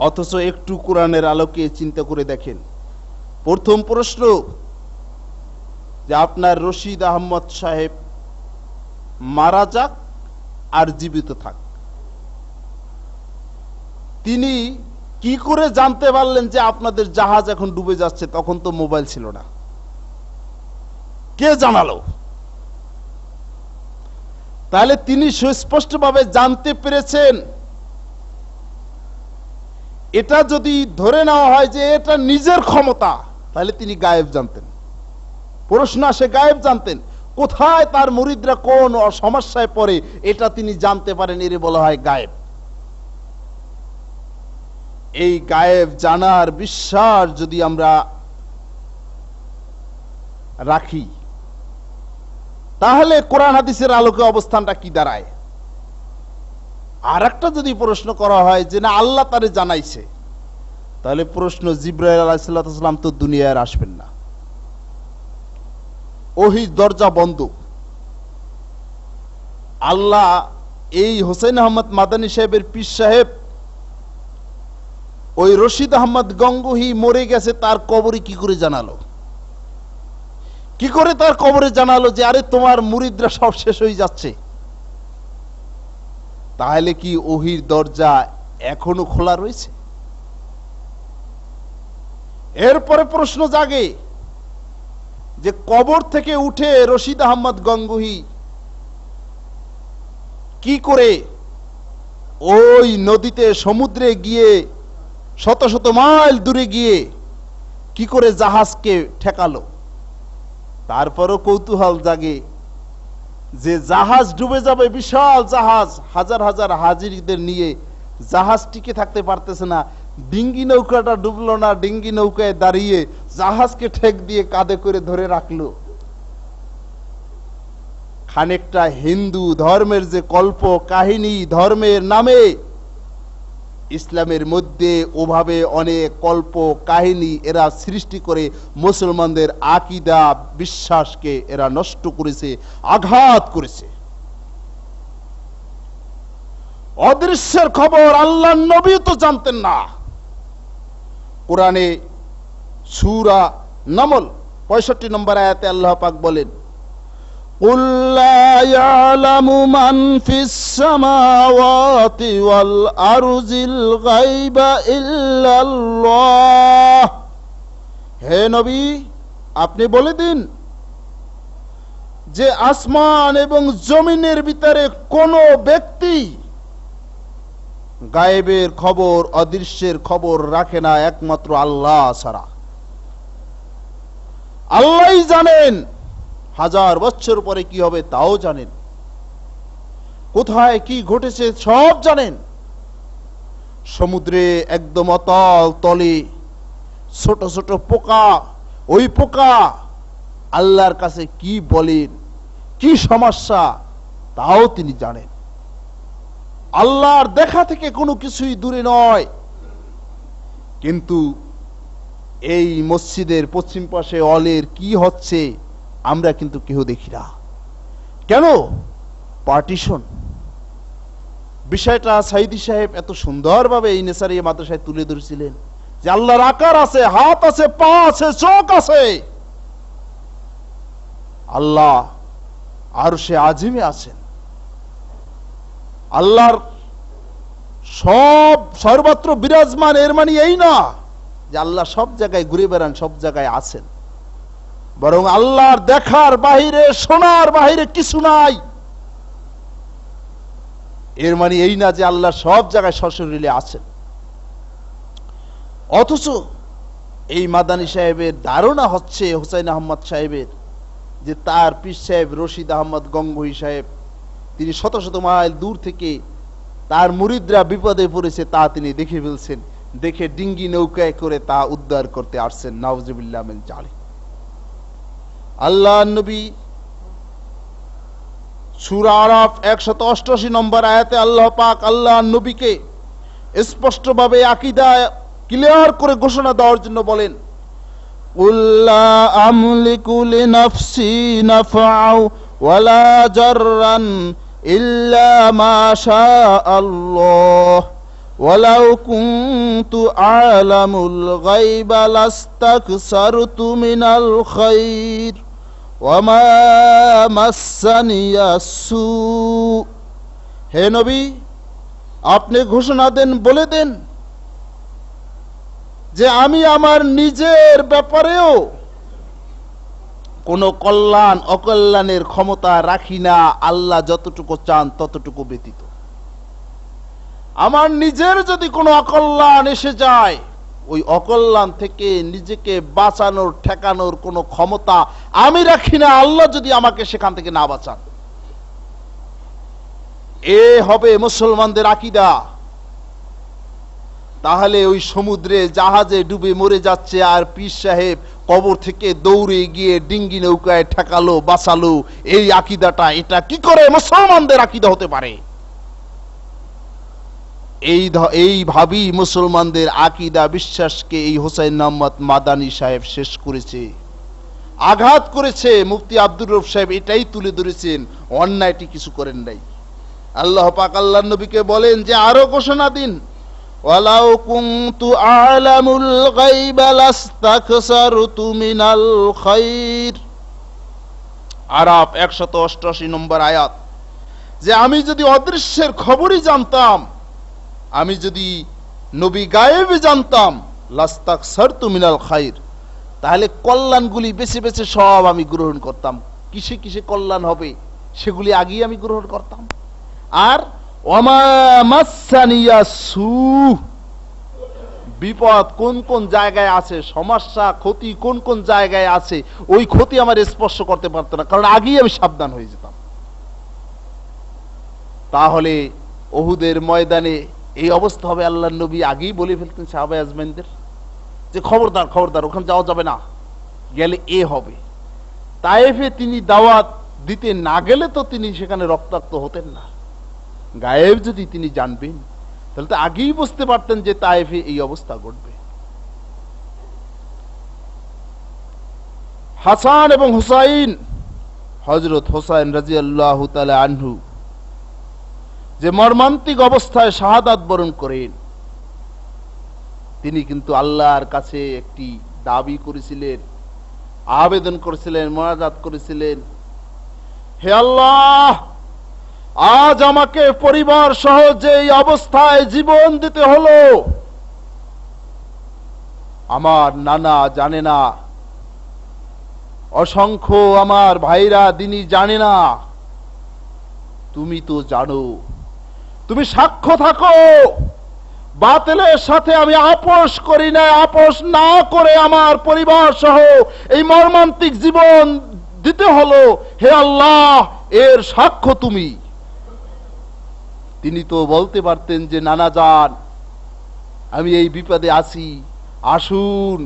অথচ একটু কোরআনের আলোকে চিন্তা করে দেখেন। প্রথম প্রশ্ন যে আপনার রশিদ আহমদ সাহেব মারা যাক আর জীবিত থাক, তিনি কি করে জানতে পারলেন যে আপনাদের জাহাজ এখন ডুবে যাচ্ছে? তখন তো মোবাইল ছিল না, কে জানালো? তাহলে তিনি সুস্পষ্টভাবে জানতে পেরেছেন। এটা যদি ধরে নেওয়া হয় যে এটা নিজের ক্ষমতা, তাহলে তিনি গায়েব জানতেন। প্রশ্ন আসে গায়েব জানতেন, কোথায় তার মুরিদরা কোন সমস্যায় পড়ে এটা তিনি জানতে পারেন, এর বলা হয় গায়েব। এই গায়েব জানার বিশ্বাস যদি আমরা রাখি, তাহলে কোরআন হাদিসের আলোকে অবস্থানটা কি দাঁড়ায়? আর একটা যদি প্রশ্ন করা হয় যে না আল্লাহ তারে জানাইছে, তাহলে প্রশ্ন, জিবরাইল আলাইহিস সালাম তো দুনিয়ায় আসবেন না, ওহী দরজা বন্ধ। আল্লাহ এই হোসেন আহমদ মাদানী সাহেবের পীর সাহেব ওই রশিদ আহমদ গঙ্গোহী মরে গেছে, তার কবরে কি করে জানালো? কি করে তার কবরে জানালো যে আরে তোমার মুরিদরা সব শেষ হয়ে যাচ্ছে? তাহলে কি ওহির দরজা এখনো খোলা রয়েছে? এরপরে প্রশ্ন জাগে যে কবর থেকে উঠে রশিদ আহমদ গঙ্গোহী কি করে ওই নদীতে সমুদ্রে গিয়ে শত শত মাইল দূরে গিয়ে কি করে জাহাজকে ঠেকালো? তারপরও কৌতূহল জাগে যে জাহাজ ডুবে যাবে, বিশাল জাহাজ, হাজার হাজার হাজিরদের নিয়ে জাহাজ টিকে থাকতে পারতেছে না, ডিঙ্গি নৌকাটা ডুবলো না, ডিঙ্গি নৌকায় দাঁড়িয়ে জাহাজকে ঠেক দিয়ে কাঁধে করে ধরে রাখলো। খানিকটা হিন্দু ধর্মের যে কল্প কাহিনী, ধর্মের নামে ইসলামের মধ্যে ওভাবে অনেক কল্প কাহিনী এরা সৃষ্টি করে মুসলমানদের আকীদা বিশ্বাসকে এরা নষ্ট করেছে, আঘাত করেছে। অদৃশ্যের খবর আল্লাহর নবী তো জানতেন না। কোরআনে সূরা নামল 65 নম্বর আয়াতে আল্লাহ পাক বলেন, قُلْ لَا يَعْلَمُ مَنْ فِي السَّمَاوَاتِ وَالْأَرْضِ الْغَيْبَ إِلَّا اللَّهُ। হে নবী, আপনি বলে দিন যে আসমান এবং জমিনের ভিতরে কোন ব্যক্তি গায়েবের খবর, অদৃশ্যের খবর রাখে না একমাত্র আল্লাহ ছাড়া। আল্লাহই জানেন হাজার বছর পরে কি হবে তাও জানেন, কোথায় কি ঘটেছে সব জানেন। সমুদ্রে একদম অতল তলে ছোট ছোট পোকা, ওই পোকা আল্লাহর কাছে কি বলেন, কি সমস্যা তাও তিনি জানেন। আল্লাহর দেখা থেকে কোনো কিছুই দূরে নয়। কিন্তু এই মসজিদের পশ্চিম পাশে অলের কি হচ্ছে আমরা কিন্তু কেউ দেখি না। কেন? পার্টিশন। বিষয়টা সাইদি সাহেব এত সুন্দরভাবে এই নেসারিয়া মাদ্রাসায় তুলে ধরেছিলেন যে আল্লাহর আকার আছে, হাত আছে, পা আছে, চোখ আছে। আল্লাহ আরশে আজিমে আছেন। আল্লাহর সব সর্বত্র বিরাজমান, এর মানে এই না যে আল্লাহ সব জায়গায় ঘুরে বেড়ান, সব জায়গায় আছেন। বরং আল্লাহর দেখার বাহিরে, শোনার বাহিরে কিছু নাই। এর মানে এই না যে আল্লাহ সব জায়গায় সশরীরে আছেন। অথচ এই মাদানী সাহেবের ধারণা হচ্ছে হুসাইন আহমদ সাহেবের যে তার পীর সাহেব রশিদ আহমদ গঙ্গোহী সাহেব তিনি শত শত মাইল দূর থেকে তার মুরিদরা বিপদে পড়েছে তা তিনি দেখে ফেলছেন, দেখে ডিঙ্গি নৌকায় করে তা উদ্ধার করতে আসছেন। নাউজুবিল্লাহ মিন জালিক। আল্লাহর নবী সূরা আরাফ 188 নম্বর আয়াতে আল্লাহ পাক আল্লাহর নবীকে স্পষ্টভাবে আকীদা ক্লিয়ার করে ঘোষণা দেওয়ার জন্য বলেন, কুল লা আমলিকু লিনাফসি নাফআ ওয়ালা জাররান ইল্লা মা শাআল্লাহ ওয়ালাউ কুনতু আ'লামুল গায়বা লাস্তাকসারতু মিনাল খায়র ওয়ামা মাসসানিয়াস সু। হে নবী, আপনি ঘোষণা দেন, বলে দেন যে আমি আমার নিজের ব্যাপারেও কোনো কল্যাণ অকল্যাণের ক্ষমতা রাখি না, আল্লাহ যতটুকু চান ততটুকু ব্যতীত। আমার নিজের যদি কোনো অকল্যাণ এসে যায়, ওই অকল্যাণ থেকে নিজেকে বাঁচানোর ঠেকানোর কোনো ক্ষমতা আমি রাখি না, আল্লাহ যদি আমাকে সেখান থেকে না বাঁচান। এ হবে মুসলমানদের আকীদা। তাহলে ওই সমুদ্রে জাহাজে ডুবে মরে যাচ্ছে, আর পীর সাহেব কবর থেকে দৌড়ে গিয়ে ডিঙ্গি নৌকায় ঠেকালো, বাঁচালো, এই আকীদাটা, এটা কি করে মুসলমানদের আকীদা হতে পারে? এইভাবেই মুসলমানদের আকীদা বিশ্বাসকে এই হোসেন মোহাম্মদ মাদানী সাহেব শেষ করেছে, আঘাত করেছে। মুফতি আব্দুর রউফ সাহেব এটাই তুলে ধরেছেন, অন্যায়টি কিছু করেন নাই। আল্লাহ পাক আল্লাহর নবীকে বলেন যে আরো ঘোষণা দিন, ওয়ালাউ কুনতু আ'লামুল গায়বা লাস্তাকসারতু মিনাল খায়র। আরাফ 188 নম্বর আয়াত, যে আমি যদি অদৃশ্যের খবরই জানতাম, আমি যদি নবী গায়েবে জানতাম, লাস্তাকসারতু মিনাল খায়র, তাহলে কল্যাণগুলি বেছে বেছে সব আমি গ্রহণ করতাম। কিসে কিসে কল্যাণ হবে সেগুলি আগেই আমি গ্রহণ করতাম। আর ওমা মাসানিয়া সু, বিপদ কোন কোন জায়গায় আছে, সমস্যা ক্ষতি কোন কোন জায়গায় আছে, ওই ক্ষতি আমার স্পর্শ করতে পারতো না, কারণ আগেই আমি সাবধান হয়ে যেতাম। তাহলে উহুদের ময়দানে এই অবস্থা হবে, আল্লাহর নবী আগেই বলে ফেলতেন সাহাবা আজমাইনদের যে খবরদার খবরদার, ওখানে যাওয়া যাবে না, গেলে এ হবে। তায়েফে তিনি দাওয়াত দিতে না গেলে তো তিনি সেখানে রক্তাক্ত হতেন না। গায়েব যদি তিনি জানবেন, তাহলে তো আগেই বুঝতে পারতেন যে তায়েফে এই অবস্থা ঘটবে। হাসান এবং হুসাইন, হযরত হুসাইন রাদিয়াল্লাহু তাআলা আনহু যে মর্মান্তিক অবস্থায় শাহাদাত বরণ করেন, তিনি কিন্তু আল্লাহর কাছে একটি দাবি করেছিলেন, আবেদন করেছিলেন, মুনাজাত করেছিলেন, হে আল্লাহ, আজ আমাকে পরিবার সহ যে অবস্থায় জীবন দিতে হলো, আমার নানা জানে না, অসংখ্য আমার ভাইরা দিনই জানে না, তুমি তো জানো, তুমি সাক্ষ্য থাকো, বাতিলের সাথে আমি আপোষ করি না, আপোষ না করে আমার পরিবার সহ এই মর্মান্তিক জীবন দিতে হলো, হে আল্লাহ, এর সাক্ষ্য তুমি। তিনি তো বলতে পারতেন যে নানা যান, আমি এই বিপদে আছি, আসুন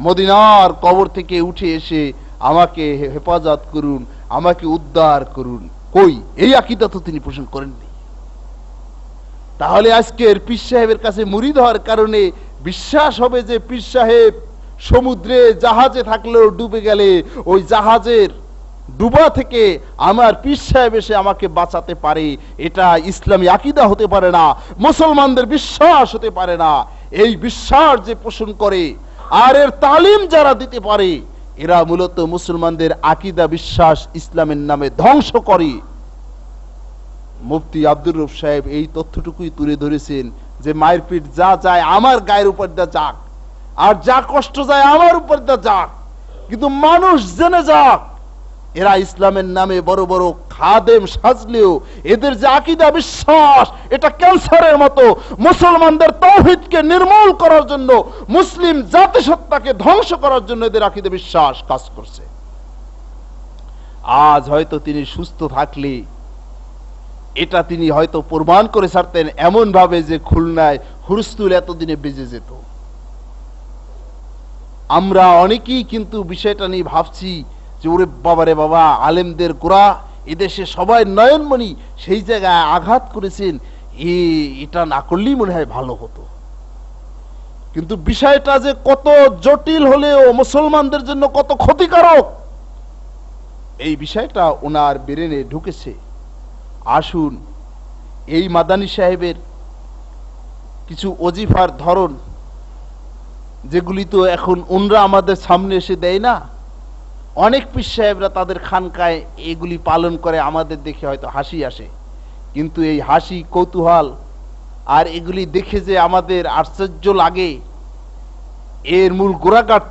মদিনার কবর থেকে উঠে এসে আমাকে হেফাজত করুন, আমাকে উদ্ধার করুন। কই, এই আকীদা তো তিনি পোষণ করেননি। তাহলে আজকের পীর সাহেবের কাছে মুরিদ হওয়ার কারণে বিশ্বাস হবে যে পীর সাহেব সমুদ্রে জাহাজে থাকলেও ডুবে গেলে ওই জাহাজের ডুবা থেকে আমার পীর সাহেব এসে আমাকে বাঁচাতে পারে, এটা ইসলামী আকীদা হতে পারে না, মুসলমানদের বিশ্বাস হতে পারে না। এই বিশ্বাস যে পোষণ করে আর এর তালিম যারা দিতে পারে, এরা মূলত মুসলমানদের আকীদা বিশ্বাস ইসলামের নামে ধ্বংস করে। মুফতি আব্দুর রউফ সাহেব এই তথ্যটুকুই তুলে ধরেছেন যে মায়ের পিঠ যা যায় আমার গায়ের উপর দিয়ে যাক, আর যা কষ্ট যায় আমার উপর দিয়ে যাক, কিন্তু মানুষ জেনে যাক এরা ইসলামের নামে বড় বড় খাদেম সাজলেও এদের যে আকীদা বিশ্বাস, এটা ক্যান্সারের মতো মুসলমানদের তাওহীদকে নির্মূল করার জন্য, মুসলিম জাতিসত্তাকে ধ্বংস করার জন্য এদের আকীদা বিশ্বাস কাজ করছে। আজ হয়তো তিনি সুস্থ থাকলে এটা তিনি হয়তো প্রমাণ করে ছাড়তেন এমন ভাবে যে খুলনায় হুরস্তুল এতদিনে বেজে যেত। আমরা অনেকেই কিন্তু বিষয়টা নিয়ে ভাবছি যে ওরে বাবারে বাবা, আলেমদের গোড়া, এদেশে সবাই নয়নমণি, সেই জায়গায় আঘাত করেছেন, এটা না করলেই মনে হয় ভালো হতো। কিন্তু বিষয়টা যে কত জটিল হলেও মুসলমানদের জন্য কত ক্ষতিকারক, এই বিষয়টা ওনার ব্রেনে ঢুকেছে। আসুন এই মাদানী সাহেবের কিছু ওজিফার ধরন, যেগুলি তো এখন ওনরা আমাদের সামনে এসে দেয় না, অনেক পীর সাহেবরা তাদের খানকায় এগুলি পালন করে, আমাদের দেখে হয়তো হাসি আসে, কিন্তু এই হাসি কৌতূহল আর এগুলি দেখে যে আমাদের আশ্চর্য লাগে, এর মূল গোড়াকার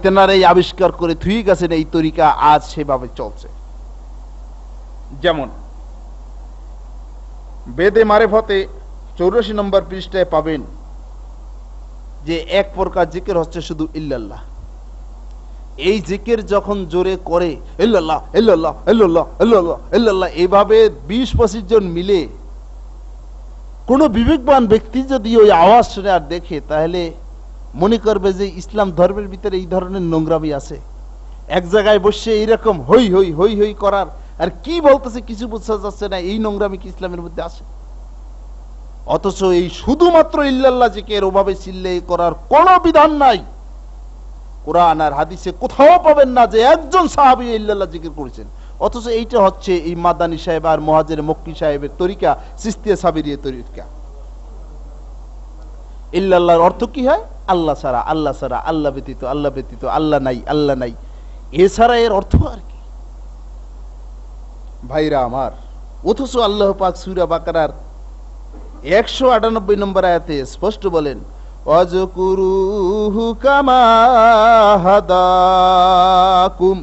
তেনারাই আবিষ্কার করে থুই গেছেন। এই তরিকা আজ সেভাবে চলছে। যেমন বেদে মারেফতে 84 নম্বর পৃষ্ঠায় পাবেন যে এক প্রকার জিকির হচ্ছে শুধু ইল্লাল্লাহ। এই জিকির যখন জোরে করে ইল্লাল্লাহ ইল্লাল্লাহ ইল্লাল্লাহ ইল্লাল্লাহ ইল্লাল্লাহ এইভাবে 20-25 জন মিলে কোন বিবেকবান ব্যক্তি যদি ওই আওয়াজ শুনে আর দেখে, তাহলে মনে করবে যে ইসলাম ধর্মের ভিতরে এই ধরনের নোংরামি আছে। এক জায়গায় বসে এইরকম হই হই হই হই করার, আর কি বলতেছে কিছু বোঝা যাচ্ছে না, এই নোংরামি কি ইসলামের মধ্যে আছে? অথচ এই শুধুমাত্র ইল্লাল্লাহ জিকির ওভাবে চিল্লাই করার কোনো বিধান নাই। কোরআন আর হাদিসে কোথাও পাবেন না যে একজন সাহাবী ইল্লাল্লাহ জিকির করেছেন। অথচ এইটা হচ্ছে এই মাদানী সাহেব আর মুহাজির মক্কি সাহেবের তরিকা, চিশতিয়া সাবিরিয়া তরিকা। ইল্লাল্লাহর অর্থ কি হয়? আল্লাহ ছাড়া, আল্লাহ ছাড়া, আল্লাহ ব্যতীত, আল্লাহ ব্যতীত, আল্লাহ নাই, আল্লাহ নাই, এছাড়া এর অর্থ আর কি? ভাইরা আমার, অথচ আল্লাহ পাক সূরা বাকারার 198 নম্বর আয়াতে স্পষ্ট বলেন, ওয়াজকুরুহু কামা হাদাকুম,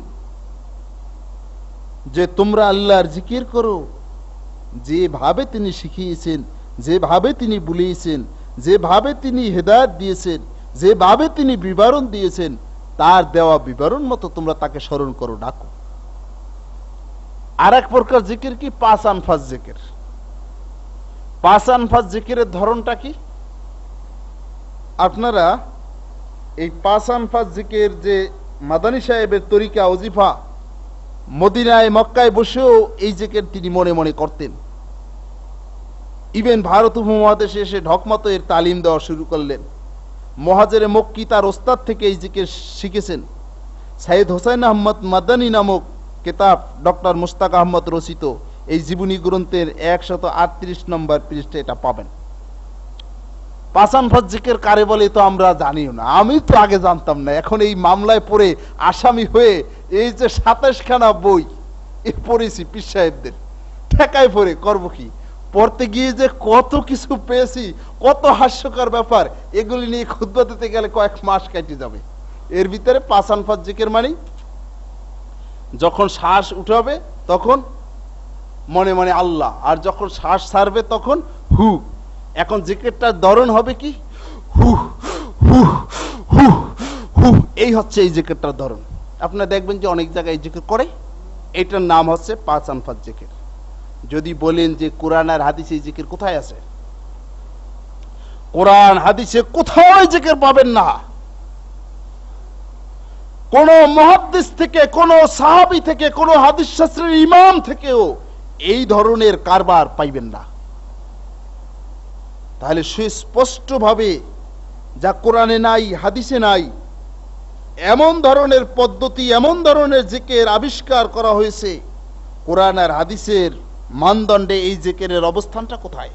যে তোমরা আল্লাহর জিকির করো যেভাবে তিনি শিখিয়েছেন, যেভাবে তিনি বলিয়েছেন, যেভাবে তিনি হেদায়েত দিয়েছেন, যেভাবে তিনি বিবরণ দিয়েছেন, তার দেওয়া বিবরণ মতো তোমরা তাকে স্মরণ করো, ডাকো। আর এক প্রকার জিকির কি? 5 আনফাস জিকির। 5 আনফাস জিকিরের ধরনটা কি? আপনারা এই 5 আনফাস জিকির যে মাদানী সাহেবের তরিকা ওজিফা, মদিনায় মক্কায় বসেও এই জিকির তিনি মনে মনে করতেন। ইভেন ভারত উপমহাদেশে এসে ঢকমতো এর তালিম দেওয়া শুরু করলেন। মুহাজিরে মক্কি তার ওস্তাদ থেকে এই জিকির শিখেছেন। সাইয়েদ হোসেন আহমদ মাদানী নামক কিতাব ডক্টর মুশতাক আহমদ রচিত এই জীবনী গ্রন্থের 138 নম্বর পৃষ্ঠাে এটা পাবেন। 5 আনফাস জিকির কারে বলে তো আমরা জানিও না, আমি তো আগে জানতাম না। এখন এই মামলায় পড়ে আসামি হয়ে এই যে 27 খানা বই পড়েছি পীর সাহেবদের, ঠেকায় পড়ে করবো কি? পড়তে গিয়ে যে কত কিছু পেয়েছি, কত হাস্যকর ব্যাপার, এগুলি নিয়ে খুতবা দিতে গেলে কয়েক মাস কেটে যাবে। এর ভিতরে 5 আনফাস জিকির মানে যখন শ্বাস উঠাবে তখন মনে মনে আল্লাহ, আর যখন শ্বাস ছাড়বে তখন হু। এখন জিকিরটার ধরন হবে কি? হু হু হু হু, এই হচ্ছে এই জিকিরটার ধরন। আপনারা দেখবেন যে অনেক জায়গায় জিকির করে, এটার নাম হচ্ছে 5 আনফাস জিকির। যদি বলেন যে কোরআন আর হাদিসে এই জিকির কোথায় আছে? কোরআন হাদিসে কোথাও জিকির পাবেন না। কোন মুহাদ্দিস থেকে, কোন সাহাবী থেকে, কোন হাদিস শাস্ত্রের ইমাম থেকেও এই ধরনের কারবার পাইবেন না। তাহলে সুস্পষ্ট ভাবে যা কোরআনে নাই, হাদিসে নাই, এমন ধরনের পদ্ধতি, এমন ধরনের জিকির আবিষ্কার করা হয়েছে। কোরআন আর হাদিসের মানদণ্ডে এই জিকিরের অবস্থানটা কোথায়?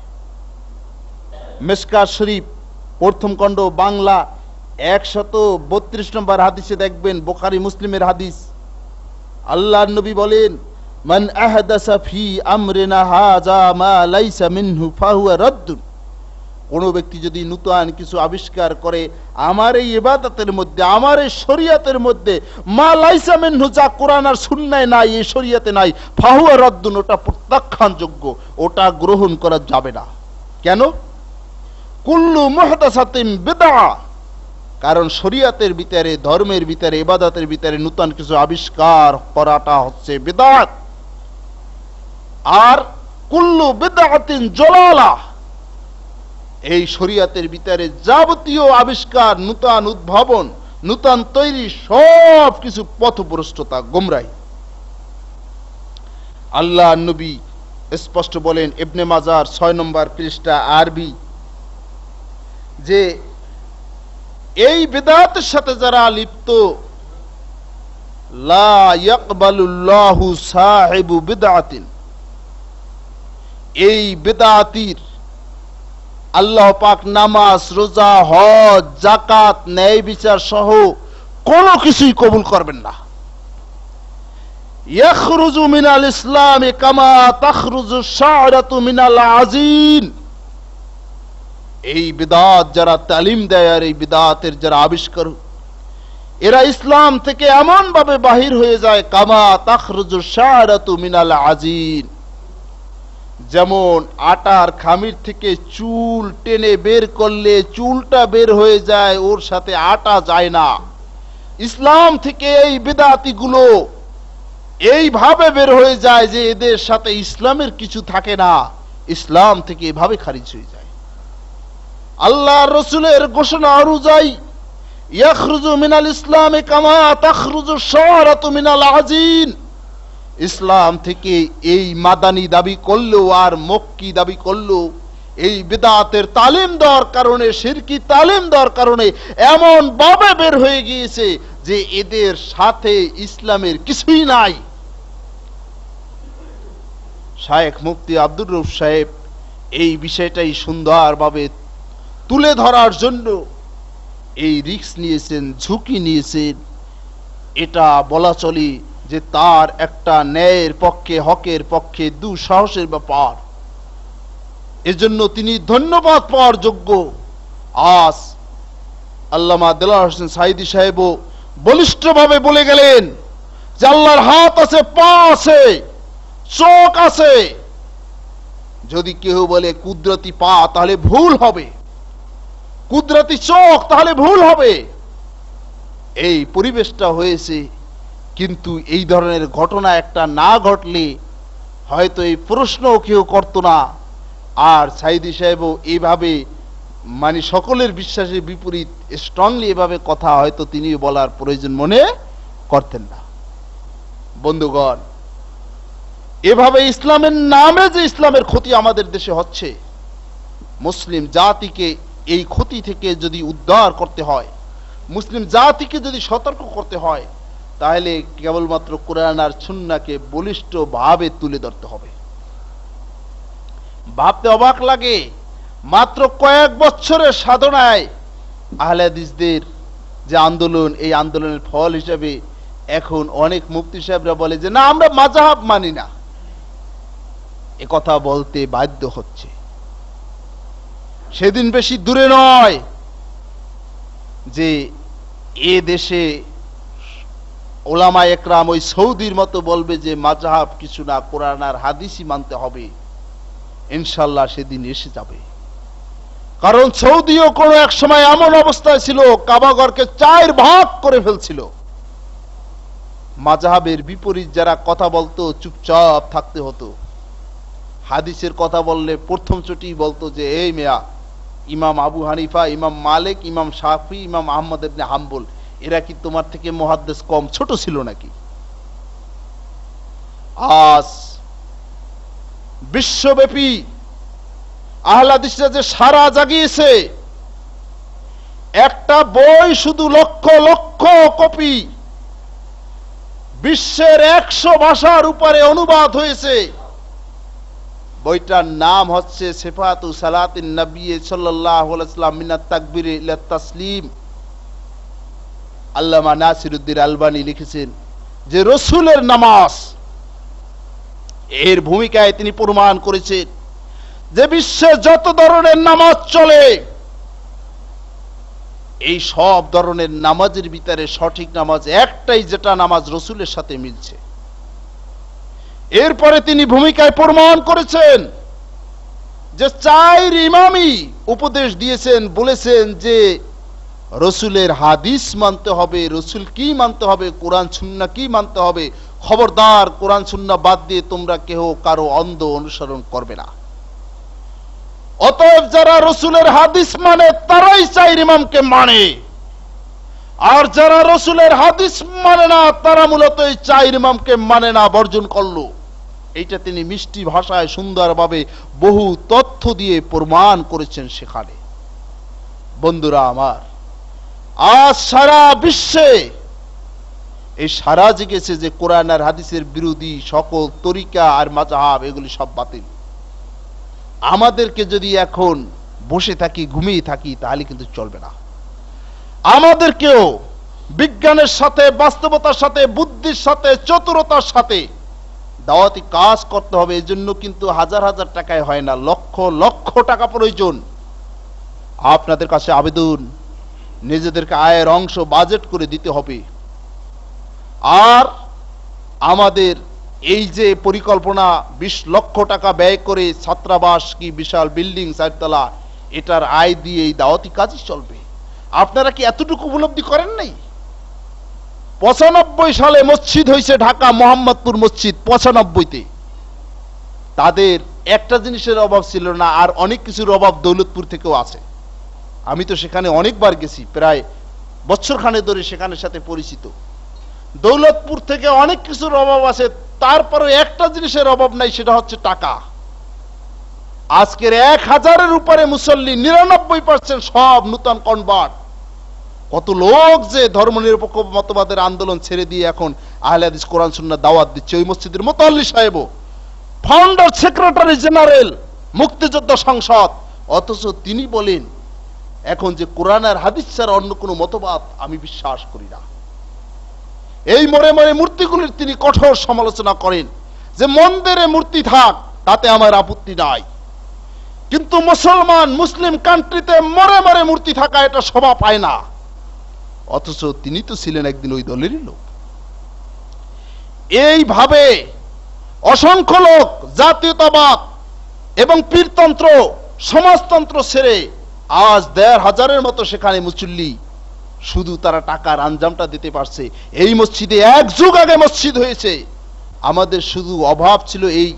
মিশকাত শরীফ প্রথম খণ্ড বাংলা 132 নম্বর হাদিসে দেখবেন, বুখারী মুসলিমের হাদিস, আল্লাহর নবী বলেন, মান আহদাসা ফি আমরিনা হাযা মা লাইসা মিনহু ফাহুয়া রাদ্দুন। কোন ব্যক্তি যদি নতুন কিছু আবিষ্কার করে আমার এই ইবাদতের মধ্যে, আমার এই শরীয়তের মধ্যে, মা লাইসা মিনহু, যা কোরআন আর সুন্নায় নাই, এই শরীয়তে নাই, ফাহুয়া রাদ্দুন, ওটা প্রত্যাখ্যানযোগ্য, ওটা গ্রহণ করা যাবে না। কেন? কুল্লু মুহদাসাতিন বিদআ, কারণ শরীয়তের ভিতরে, ধর্মের ভিতরে, ইবাদতের ভিতরে নতুন কিছু আবিষ্কার করাটা হচ্ছে বিদআত। আর কুল্লু বিদআতিন জালালা, এই শরীয়তের ভিতরে যাবতীয় আবিষ্কার, নতুন উদ্ভাবন, নতুন তৈরি, সব কিছু পথভ্রষ্টতা, গোমরাহি। আল্লাহ নবী স্পষ্ট বলেন, ইবনে মাজার 6 নম্বর পৃষ্ঠা আরবি, যে এই বিদআতের সাথে যারা লিপ্ত, লা ইয়াকবালুল্লাহু সাহিবু বিদআতিন, এই বিদআতির আল্লাহ পাক নামাজ, রোজা, হজ, যাকাত, ন্যায় বিচার সহ কোনো কিছুই কবুল করবেন না। ইয়াখরুজু মিনাল ইসলাম কামা তাখরুজু শা'রাতু মিনাল আজিন। এই বিদআত যারা তালিম দেয় আর এই বিদআতের যারা আবিষ্কার, এরা ইসলাম থেকে এমন ভাবে বাহির হয়ে যায়, কামা তাখরুজু শা'রাতু মিনাল আজিন, যেমন আটার খামির থেকে চুল টেনে বের করলে চুলটা বের হয়ে যায়, ওর সাথে আটা যায় না। ইসলাম থেকে এই বিদআতিগুলো এইভাবে বের হয়ে যায় যে এদের সাথে ইসলামের কিছু থাকে না, ইসলাম থেকে এভাবে খারিজ হয়ে যায়। আল্লাহ রসুলের ঘোষণা অনুযায়ী ইয়াখরুজু মিনাল ইসলামে কামা তাখরুজু শারাতু মিনাল আজিন, ইসলাম থেকে এই মাদানি দাবি করলেও আর মক্কি দাবি করলেও এই বিদআতের তালিম দেওয়ার কারণে, শিরকি তালিম দেওয়ার কারণে এমন ভাবে বের হয়ে গিয়েছে যে এদের সাথে ইসলামের কিছুই নাই। শায়েখ মুফতি আব্দুর রউফ সাহেব এই বিষয়টাই সুন্দরভাবে তুলে ধরার জন্য এই রিস্ক নিয়েছেন, ঝুঁকি নিয়েছেন। এটা বলা চলে যে তার একটা ন্যায়ের পক্ষে, হকের পক্ষে দুঃসাহসের ব্যাপার। এজন্য তিনি ধন্যবাদ পাওয়ার যোগ্য। আজ আল্লামা দেলোয়ার হোসেন সাঈদী সাহেবও বলিষ্ঠভাবে বলে গেলেন যে আল্লাহর হাত আছে, পা আছে, চোখ আছে। যদি কেউ বলে কুদরতি পা তাহলে ভুল হবে, কুদরতি চোখ তাহলে ভুল হবে। এই পরিবেশটা হয়েছে, কিন্তু এই ধরনের ঘটনা একটা না ঘটলে হয়তো এই প্রশ্ন কেউ করত না। আর সাঈদী সাহেবও এইভাবে মানে সকলের বিশ্বাসের বিপরীত স্ট্রংলি এভাবে কথা হয়তো তিনি বলার প্রয়োজন মনে করতেন না। বন্ধুগণ, এভাবে ইসলামের নামে যে ইসলামের ক্ষতি আমাদের দেশে হচ্ছে, মুসলিম জাতিকে এই ক্ষতি থেকে যদি উদ্ধার করতে হয়, মুসলিম জাতিকে যদি সতর্ক করতে হয়, তাহলে কেবলমাত্র কোরআন আর সুন্নাহকে বলিষ্ঠভাবে তুলে ধরতে হবে। ভাবতে অবাক লাগে, মাত্র কয়েক বছরের সাধনায় আহলে হাদিসদের যে আন্দোলন, এই আন্দোলনের ফল হিসেবে এখন অনেক মুফতি সাহেবরা বলে যে না, আমরা মাযহাব মানি না। এ কথা বলতে বাধ্য হচ্ছে। সেদিন বেশি দূরে নয় যে এ দেশে ওলামায়ে একরাম ওই সৌদির মতো বলবে যে মাযহাব কিছু না, কোরআন আর হাদিসই মানতে হবে। ইনশাআল্লাহ সেদিন এসে যাবে। কারণ সৌদিও কোনো এক সময় এমন অবস্থায় ছিল, কাবাঘরকে 4 ভাগ করে ফেলছিল। মাযহাবের বিপরীত যারা কথা বলতো চুপচাপ থাকতে হতো। হাদিসের কথা বললে প্রথম চটি বলতো যে এই মিয়া, ইমাম আবু হানিফা, ইমাম মালিক, ইমাম শাফি, ইমাম আহমদ ইবনে হাম্বল, এরা কি তোমার থেকে মুহাদ্দিস কম ছোট ছিল নাকি? আজ বিশ্বব্যাপী আহলে হাদিসরা যে সারা জাগিয়েছে, একটা বই শুধু লক্ষ লক্ষ কপি বিশ্বের 100 ভাষার উপরে অনুবাদ হয়েছে। বইটার নাম হচ্ছে সিফাতু সালাতিন নবী সাল্লাল্লাহু আলাইহি ওয়াসাল্লাম মিনাত তাকবীর ইলা তাসলিম। আল্লামা নাসিরউদ্দিন আলবানী লিখেছেন যে রাসূলের নামাজ, এর ভূমিকায় তিনি প্রমাণ করেছেন যে বিশ্বে যত ধরনের নামাজ চলে, এই সব ধরনের নামাজের ভিতরে সঠিক নামাজ একটাই, যেটা নামাজ রাসূলের সাথে মিলছে। এরপরে তিনি ভূমিকায় প্রমাণ করেছেন যে 4 ইমামই উপদেশ দিয়েছেন, বলেছেন যে রাসূলের হাদিস মানতে হবে, রাসূল কি মানতে হবে, কোরআন সুন্নাহ কি মানতে হবে। খবরদার, কোরআন সুন্নাহ বাদ দিয়ে তোমরা কেউ কারো অন্ধ অনুসরণ করবে না। অতএব যারা রাসূলের হাদিস মানে তারাই 4 ইমামকে মানে, আর যারা রাসূলের হাদিস মানে না তারা মূলত এই 4 ইমামকে মানে না, বর্জন করলো। এইটা তিনি মিষ্টি ভাষায় সুন্দরভাবে বহু তথ্য দিয়ে প্রমাণ করেছেন সেখানে। বন্ধুরা আমার, আজ সারা বিশ্বে এই সারা জেগেছে যে কোরআন আর হাদিসের বিরোধী সকল তরিকা আর মাযহাব এগুলি সব বাতিল। আমাদেরকে যদি এখন বসে থাকি, ঘুমিয়ে থাকি, তাহলে কিন্তু চলবে না। আমাদেরকেও বিজ্ঞানের সাথে, বাস্তবতার সাথে, বুদ্ধির সাথে, চতুরতার সাথে দাওয়াতি কাজ করতে হবে। এই জন্য কিন্তু হাজার হাজার টাকায় হয় না, লক্ষ লক্ষ টাকা প্রয়োজন। আপনাদের কাছে আবেদন, নিজেদেরকে আয়ের অংশ বাজেট করে দিতে হবে। আর আমাদের এই যে পরিকল্পনা 20 লক্ষ টাকা ব্যয় করে ছাত্রাবাস কি বিশাল বিল্ডিং 4 তলা, এটার আয় দিয়ে এই দাওয়াতি কাজই চলবে। আপনারা কি এতটুকু উপলব্ধি করেন নাই? 95 সালে মসজিদ হয়েছে ঢাকা মোহাম্মদপুর মসজিদ, 95তে। তাদের একটা জিনিসের অভাব ছিল না, আর অনেক কিছুর অভাব দৌলতপুর থেকেও আছে। আমি তো সেখানে অনেকবার গেছি, প্রায় বছরখানেক ধরে সেখানের সাথে পরিচিত। দৌলতপুর থেকে অনেক কিছুর অভাব আছে, তারপরে একটা জিনিসের অভাব নাই, সেটা হচ্ছে টাকা। আজকের 1000-এর উপরে মুসল্লি, 99% সব নতুন কনভার্ট। কত লোক যে ধর্মনিরপেক্ষ মতবাদের আন্দোলন ছেড়ে দিয়ে এখন আহলে হাদিস কোরআন সুন্নাহ দাওয়াত দিচ্ছে। ওই মসজিদের মুতাল্লি সাহেবও ফাউন্ডার সেক্রেটারি জেনারেল মুক্তিযোদ্ধা সংসদ, অথচ তিনি বলেন এখন যে কোরআন আর হাদিস ছাড়া অন্য কোনো মতবাদ আমি বিশ্বাস করি না। এই মরে মরে মূর্তিগুলির তিনি কঠোর সমালোচনা করেন যে মন্দিরে মূর্তি থাক, তাতে আমার আপত্তি নাই, কিন্তু মুসলমান মুসলিম কান্ট্রিতে মরে মরে মূর্তি থাকা এটা শোভা পায় না। অথচ তিনি তো ছিলেন একদিন ওই দলেরই লোক। এইভাবে অসংখ্য লোক জাতীয়তাবাদ এবং পীরতন্ত্র সমাজতন্ত্র ছেড়ে আজ 1500-এর মতো সেখানে মুসল্লি, শুধু তারা টাকার আঞ্জামটা দিতে পারছে। এই মসজিদে 1 যুগ আগে মসজিদ হয়েছে। আমাদের শুধু অভাব ছিল এই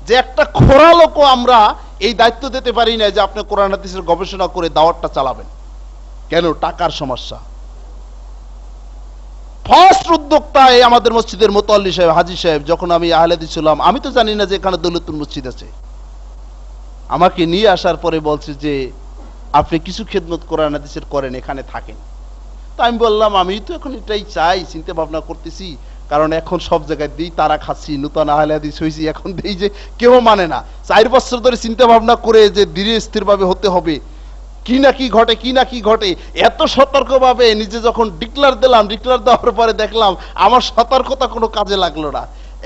যে একটা খোরা লোকও আমরা এই দায়িত্ব দিতে পারি না যে আপনি কোরআন হাদিসের গবেষণা করে দাওয়াতটা চালাবেন। কেন? টাকার সমস্যা। ফার্স্ট উদ্যোক্তা এই আমাদের মসজিদের মুতাল্লি সাহেব, হাজী সাহেব। যখন আমি আহলে হাদিস ছিলাম, আমি তো জানি না যে এখানে দৌলতপুর মসজিদ আছে। আমাকে নিয়ে আসার পরে বলছে যে আপনি কিছু খেদমত কোরআন হাদিসের করেন, এখানে থাকেন। তা আমি বললাম আমি তো এখন এটাই চাই, চিন্তা ভাবনা করতেছি, কারণ এখন সব জায়গায় দিই তারা খাচ্ছি, নতুন আহলে হাদিস হয়েছি, এখন দিই যে কেউ মানে না। 4 বছর ধরে চিন্তা ভাবনা করে যে ধীরে স্থির ভাবে হতে হবে, কি না কি ঘটে, কি না কি ঘটে, এত সতর্কভাবে নিজে যখন ডিক্লার দিলাম, ডিক্লার দেওয়ার পরে দেখলাম আমার সতর্কতা কোনো কাজে লাগলো না।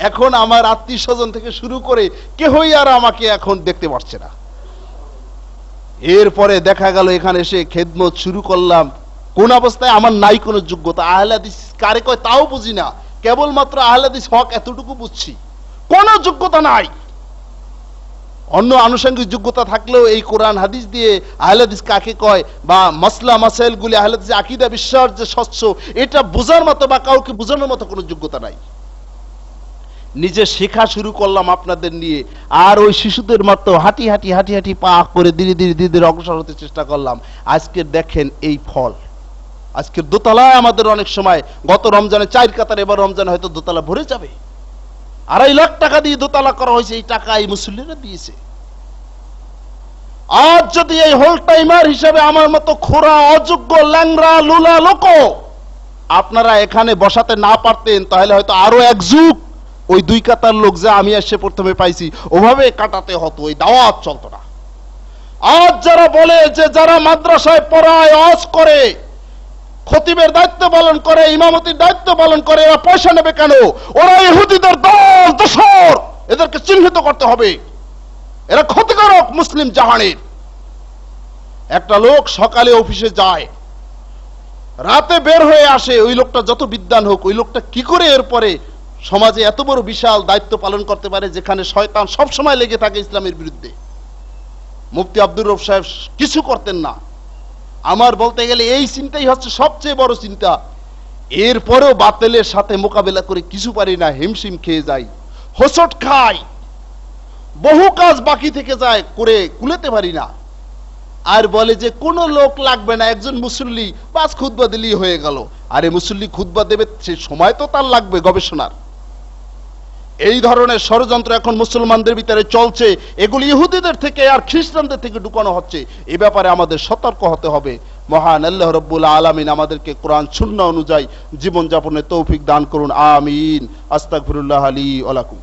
এখন আমার আত্মীয় স্বজন থেকে শুরু করে কেউই আর আমাকে এখন দেখতে পারছে না। এরপরে দেখা গেল এখানে এসে খেদমত শুরু করলাম, কোন অবস্থায় আমার নাই কোনো যোগ্যতা। আহলে হাদিস কারে কয় তাও বুঝি না, কেবলমাত্র আহলে হাদিস হক এতটুকু বুঝছি, কোনো যোগ্যতা নাই। অন্য আনুষঙ্গিক যোগ্যতা থাকলেও এই কোরআন হাদিস দিয়ে আহলে হাদিস কাকে কয় বা মাসলা মাসাইলগুলি আহলে হাদিস আকীদা বিশ্বাস যে স্বচ্ছ, এটা বোঝার মতো বা কাউকে বোঝানোর মতো কোনো যোগ্যতা নাই। নিজে শেখা শুরু করলাম আপনাদের নিয়ে, আর ওই শিশুদের মতো হাঁটি হাঁটি হাঁটি হাঁটি পা করে ধীরে ধীরে ধীরে ধীরে অগ্রসর হতে চেষ্টা করলাম। আজকে দেখেন এই ফল। আজকের দোতলায় আমাদের অনেক সময়, গত রমজানে 4 কাতার, এবার রমজানে হয়তো দোতলা ভরে যাবে। 2.5 লাখ টাকা দিয়ে দোতলা করা হয়েছে, এই টাকা এই মুসল্লিরা দিয়েছে। আজ যদি এই হোল টাইমার হিসেবে আমার মতো খোরা অযোগ্য ল্যাংরা লুলা লোক আপনারা এখানে বসাতে না পারতেন, তাহলে হয়তো আরো 1 যুগ ওই 2 কাতার লোক যা আমি এসে প্রথমে পাইছি ওভাবে কাটাতে হতো, ওই দাওয়াত চলতো না। আজ যারা বলে যে যারা মাদ্রাসায় পড়ায়, ওয়াজ করে, খতিবের দায়িত্ব পালন করে, ইমামতির দায়িত্ব পালন করে, এরা পয়সা নেবে কেন? ওরা ইহুদিদের দল দোসর, এদেরকে চিহ্নিত করতে হবে, এরা ক্ষতিকারক মুসলিম জাহানের। একটা লোক সকালে অফিসে যায়, রাতে বের হয়ে আসে, ওই লোকটা যত বিদ্বান হোক, ওই লোকটা কি করে এরপরে সমাজে এত বড় বিশাল দায়িত্ব পালন করতে পারে যেখানে শয়তান সব সময় লেগে থাকে ইসলামের বিরুদ্ধে? মুফতি আব্দুর রব সাহেব কিছু করতেন না। আমার বলতে গেলে এই চিন্তাই হচ্ছে সবচেয়ে বড় চিন্তা। এরপরেও বাতিলের সাথে মোকাবেলা করে কিছু পারি না, হিমশিম খেয়ে যাই, হোঁচট খাই, বহু কাজ বাকি থেকে যায়, করে কুলাতে পারি না। আর বলে যে কোনো লোক লাগবে না, একজন মুসল্লি বাস খুতবা দিলেই হয়ে গেল। আরে মুসল্লি খুতবা দেবে, সে সময় তো তার লাগবে গবেষণার। এই ধরনের ষড়যন্ত্র এখন মুসলমানদের ভিতরে চলছে, এগুলি ইহুদিদের থেকে আর খ্রিস্টানদের থেকে ঢুকানো হচ্ছে। এই ব্যাপারে আমাদের সতর্ক হতে হবে। মহান আল্লাহ রাব্বুল আলামিন আমাদেরকে কোরআন সুন্নাহ অনুযায়ী জীবন যাপনের তৌফিক দান করুন। আমিন। আস্তাগফিরুল্লাহ লি ওয়া লাকুম।